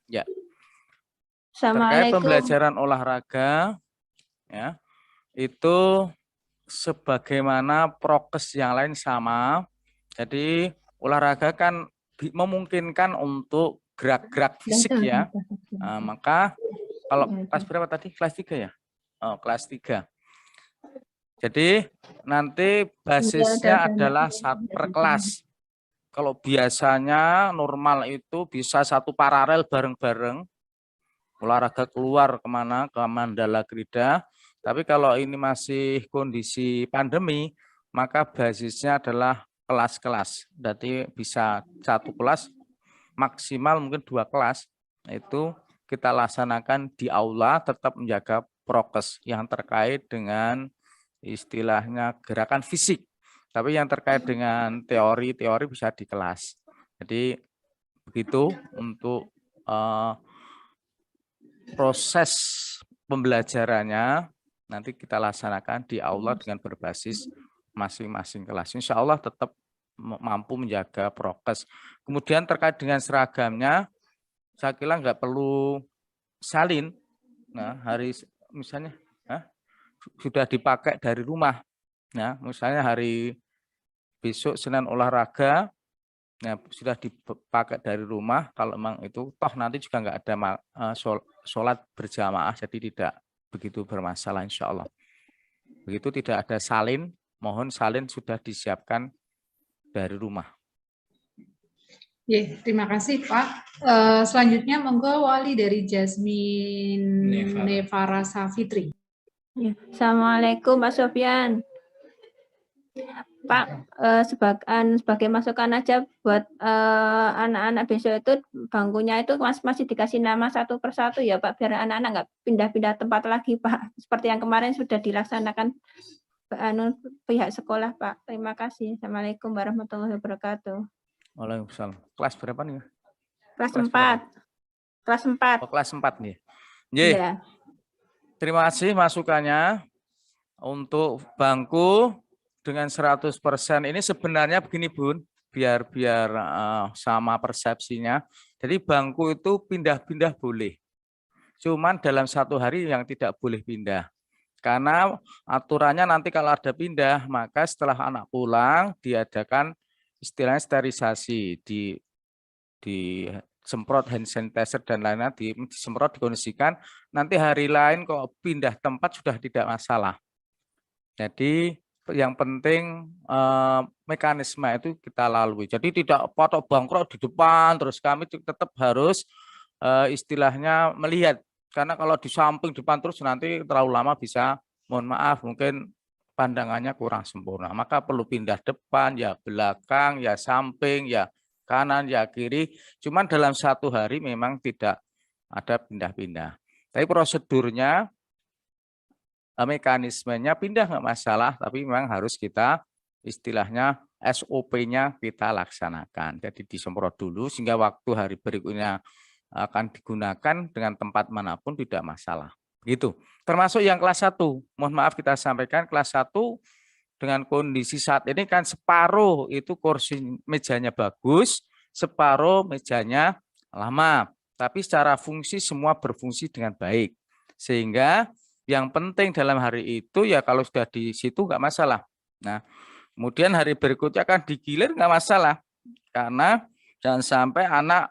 Ya. Terkait pembelajaran olahraga, ya, itu sebagaimana prokes yang lain sama. Jadi olahraga kan memungkinkan untuk gerak-gerak fisik ya. Nah, maka kalau kelas berapa tadi? Kelas 3 ya? Oh, kelas 3. Jadi nanti basisnya adalah per kelas. Kalau biasanya normal itu bisa satu paralel bareng-bareng, olahraga keluar kemana, ke Mandala Krida. Tapi kalau ini masih kondisi pandemi, maka basisnya adalah kelas-kelas. Jadi bisa satu kelas, maksimal mungkin 2 kelas, itu kita laksanakan di aula, tetap menjaga prokes yang terkait dengan istilahnya gerakan fisik. Tapi yang terkait dengan teori bisa di kelas. Jadi begitu untuk proses pembelajarannya nanti kita laksanakan di aula dengan berbasis masing-masing kelas. Insya Allah tetap mampu menjaga prokes. Kemudian terkait dengan seragamnya, saya kira nggak perlu salin. Nah, hari misalnya sudah dipakai dari rumah. Nah, misalnya hari besok Senin olahraga, nah, sudah dipakai dari rumah. Kalau memang itu toh nanti juga nggak ada sholat berjamaah, jadi tidak begitu bermasalah insya Allah. Begitu tidak ada salin, mohon salin sudah disiapkan dari rumah. Terima kasih Pak. Selanjutnya monggo wali dari Jasmine Nevara Safitri. Assalamualaikum Pak Sofyan. Pak, sebagai masukan aja buat anak-anak besok itu bangkunya itu masih dikasih nama satu persatu ya Pak, biar anak-anak nggak pindah-pindah tempat lagi Pak. Seperti yang kemarin sudah dilaksanakan pihak sekolah Pak. Terima kasih. Assalamualaikum warahmatullahi wabarakatuh. Waalaikumsalam. Kelas berapa nih? Kelas 4. Kelas 4. Oh, kelas 4 nih. Ya. Terima kasih masukannya. Untuk bangku dengan 100% ini sebenarnya begini Bun, biar sama persepsinya. Jadi bangku itu pindah-pindah boleh. Cuman dalam 1 hari yang tidak boleh pindah. Karena aturannya nanti kalau ada pindah, maka setelah anak pulang diadakan istilahnya sterilisasi, disemprot hand sanitizer dan lainnya, disemprot, dikondisikan. Nanti hari lain kok pindah tempat sudah tidak masalah. Jadi yang penting mekanisme itu kita lalui. Jadi tidak patok bangkrut di depan, terus kami tetap harus istilahnya melihat. Karena kalau di samping depan terus nanti terlalu lama bisa, mohon maaf, mungkin pandangannya kurang sempurna. Maka perlu pindah depan, ya belakang, ya samping, ya kanan, ya kiri. Cuman dalam 1 hari memang tidak ada pindah-pindah. Tapi prosedurnya, mekanismenya pindah nggak masalah, tapi memang harus kita istilahnya SOP-nya kita laksanakan. Jadi disemprot dulu sehingga waktu hari berikutnya akan digunakan dengan tempat manapun tidak masalah. Gitu. Termasuk yang kelas 1. Mohon maaf kita sampaikan kelas 1 dengan kondisi saat ini kan separuh itu kursi mejanya bagus, separuh mejanya lama. Tapi secara fungsi semua berfungsi dengan baik. Sehingga yang penting dalam hari itu ya kalau sudah di situ nggak masalah. Nah, kemudian hari berikutnya kan digilir nggak masalah. Karena jangan sampai anak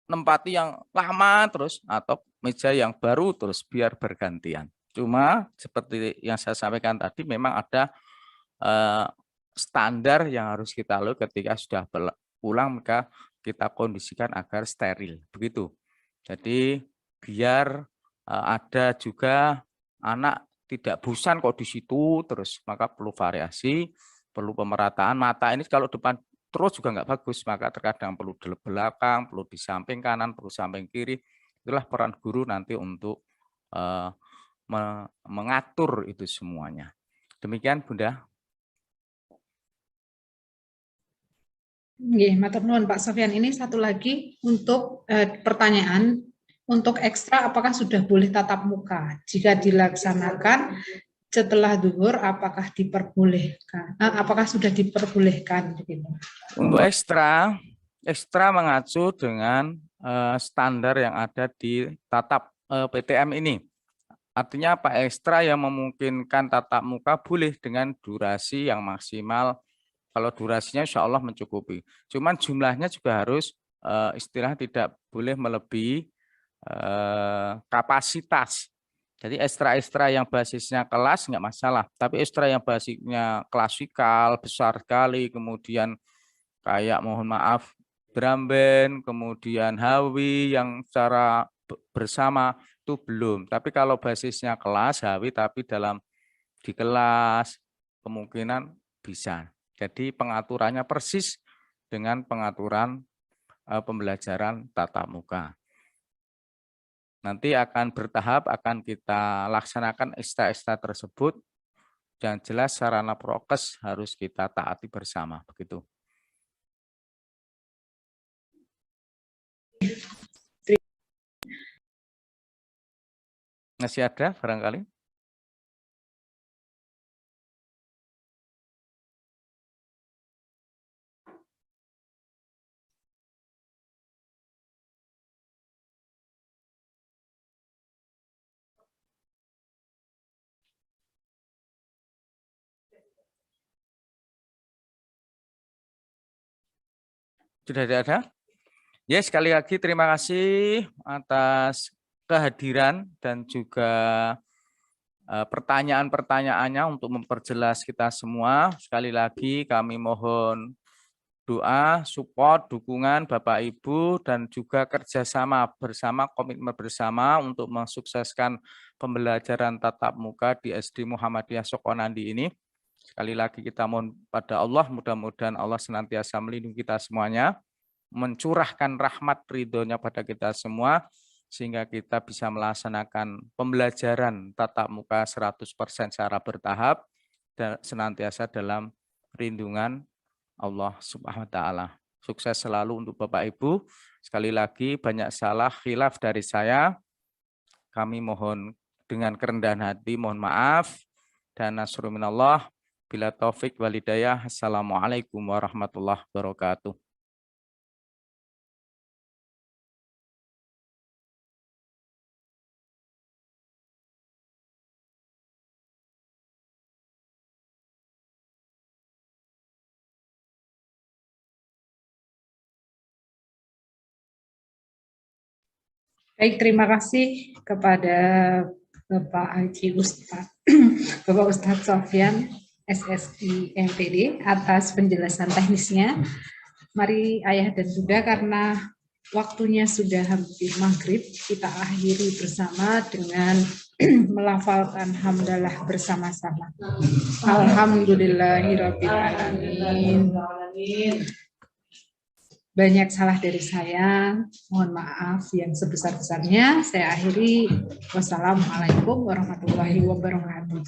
nempati yang lama terus atau meja yang baru terus biar bergantian. Cuma seperti yang saya sampaikan tadi memang ada standar yang harus kita lalui ketika sudah pulang, maka kita kondisikan agar steril. Begitu. Jadi biar ada juga anak tidak bosan kok di situ terus, maka perlu variasi, perlu pemerataan. Mata ini kalau depan terus juga nggak bagus, maka terkadang perlu di belakang, perlu di samping kanan, perlu samping kiri. Itulah peran guru nanti untuk mengatur itu semuanya. Demikian Bunda. Matur nuwun Pak Sofyan. Ini satu lagi untuk pertanyaan, untuk ekstra apakah sudah boleh tatap muka? Jika dilaksanakan setelah zuhur apakah diperbolehkan? Apakah sudah diperbolehkan? Untuk ekstra mengacu dengan standar yang ada di tatap PTM ini. Artinya apa? Ekstra yang memungkinkan tatap muka boleh dengan durasi yang maksimal. Kalau durasinya insya Allah mencukupi. Cuman jumlahnya juga harus istilahnya tidak boleh melebihi kapasitas. Jadi ekstra-ekstra yang basisnya kelas nggak masalah, tapi ekstra yang basisnya klasikal besar sekali, kemudian kayak mohon maaf drum band, kemudian hawi yang secara bersama itu belum. Tapi kalau basisnya kelas hawi tapi di kelas kemungkinan bisa. Jadi pengaturannya persis dengan pengaturan pembelajaran tatap muka. Nanti akan bertahap, akan kita laksanakan ekstra-ekstra tersebut. Yang jelas sarana prokes harus kita taati bersama, begitu. Masih ada barangkali? Sudah ada? Ya, sekali lagi terima kasih atas kehadiran dan juga pertanyaan-pertanyaannya untuk memperjelas kita semua. Sekali lagi kami mohon doa, support, dukungan Bapak Ibu, dan juga kerjasama bersama, komitmen bersama untuk mensukseskan pembelajaran tatap muka di SD Muhammadiyah Sukonandi ini. Sekali lagi kita mohon pada Allah, mudah-mudahan Allah senantiasa melindungi kita semuanya, mencurahkan rahmat ridhonya pada kita semua, sehingga kita bisa melaksanakan pembelajaran tatap muka 100% secara bertahap, dan senantiasa dalam perlindungan Allah Subhanahu wa Ta'ala. Sukses selalu untuk Bapak Ibu. Sekali lagi banyak salah khilaf dari saya. Kami mohon dengan kerendahan hati, mohon maaf. Dan nasrul minallah. Bila taufik walidayah. Assalamualaikum warahmatullahi wabarakatuh. Baik, terima kasih kepada Bapak Haji Ustadz, Bapak Ustadz Sofyan, SSI MPD, atas penjelasan teknisnya. Mari ayah dan bunda, karena waktunya sudah hampir maghrib, kita akhiri bersama dengan melafalkan hamdalah bersama-sama. Alhamdulillahirabbil alamin. Banyak salah dari saya, mohon maaf yang sebesar-besarnya. Saya akhiri. Wassalamualaikum warahmatullahi wabarakatuh.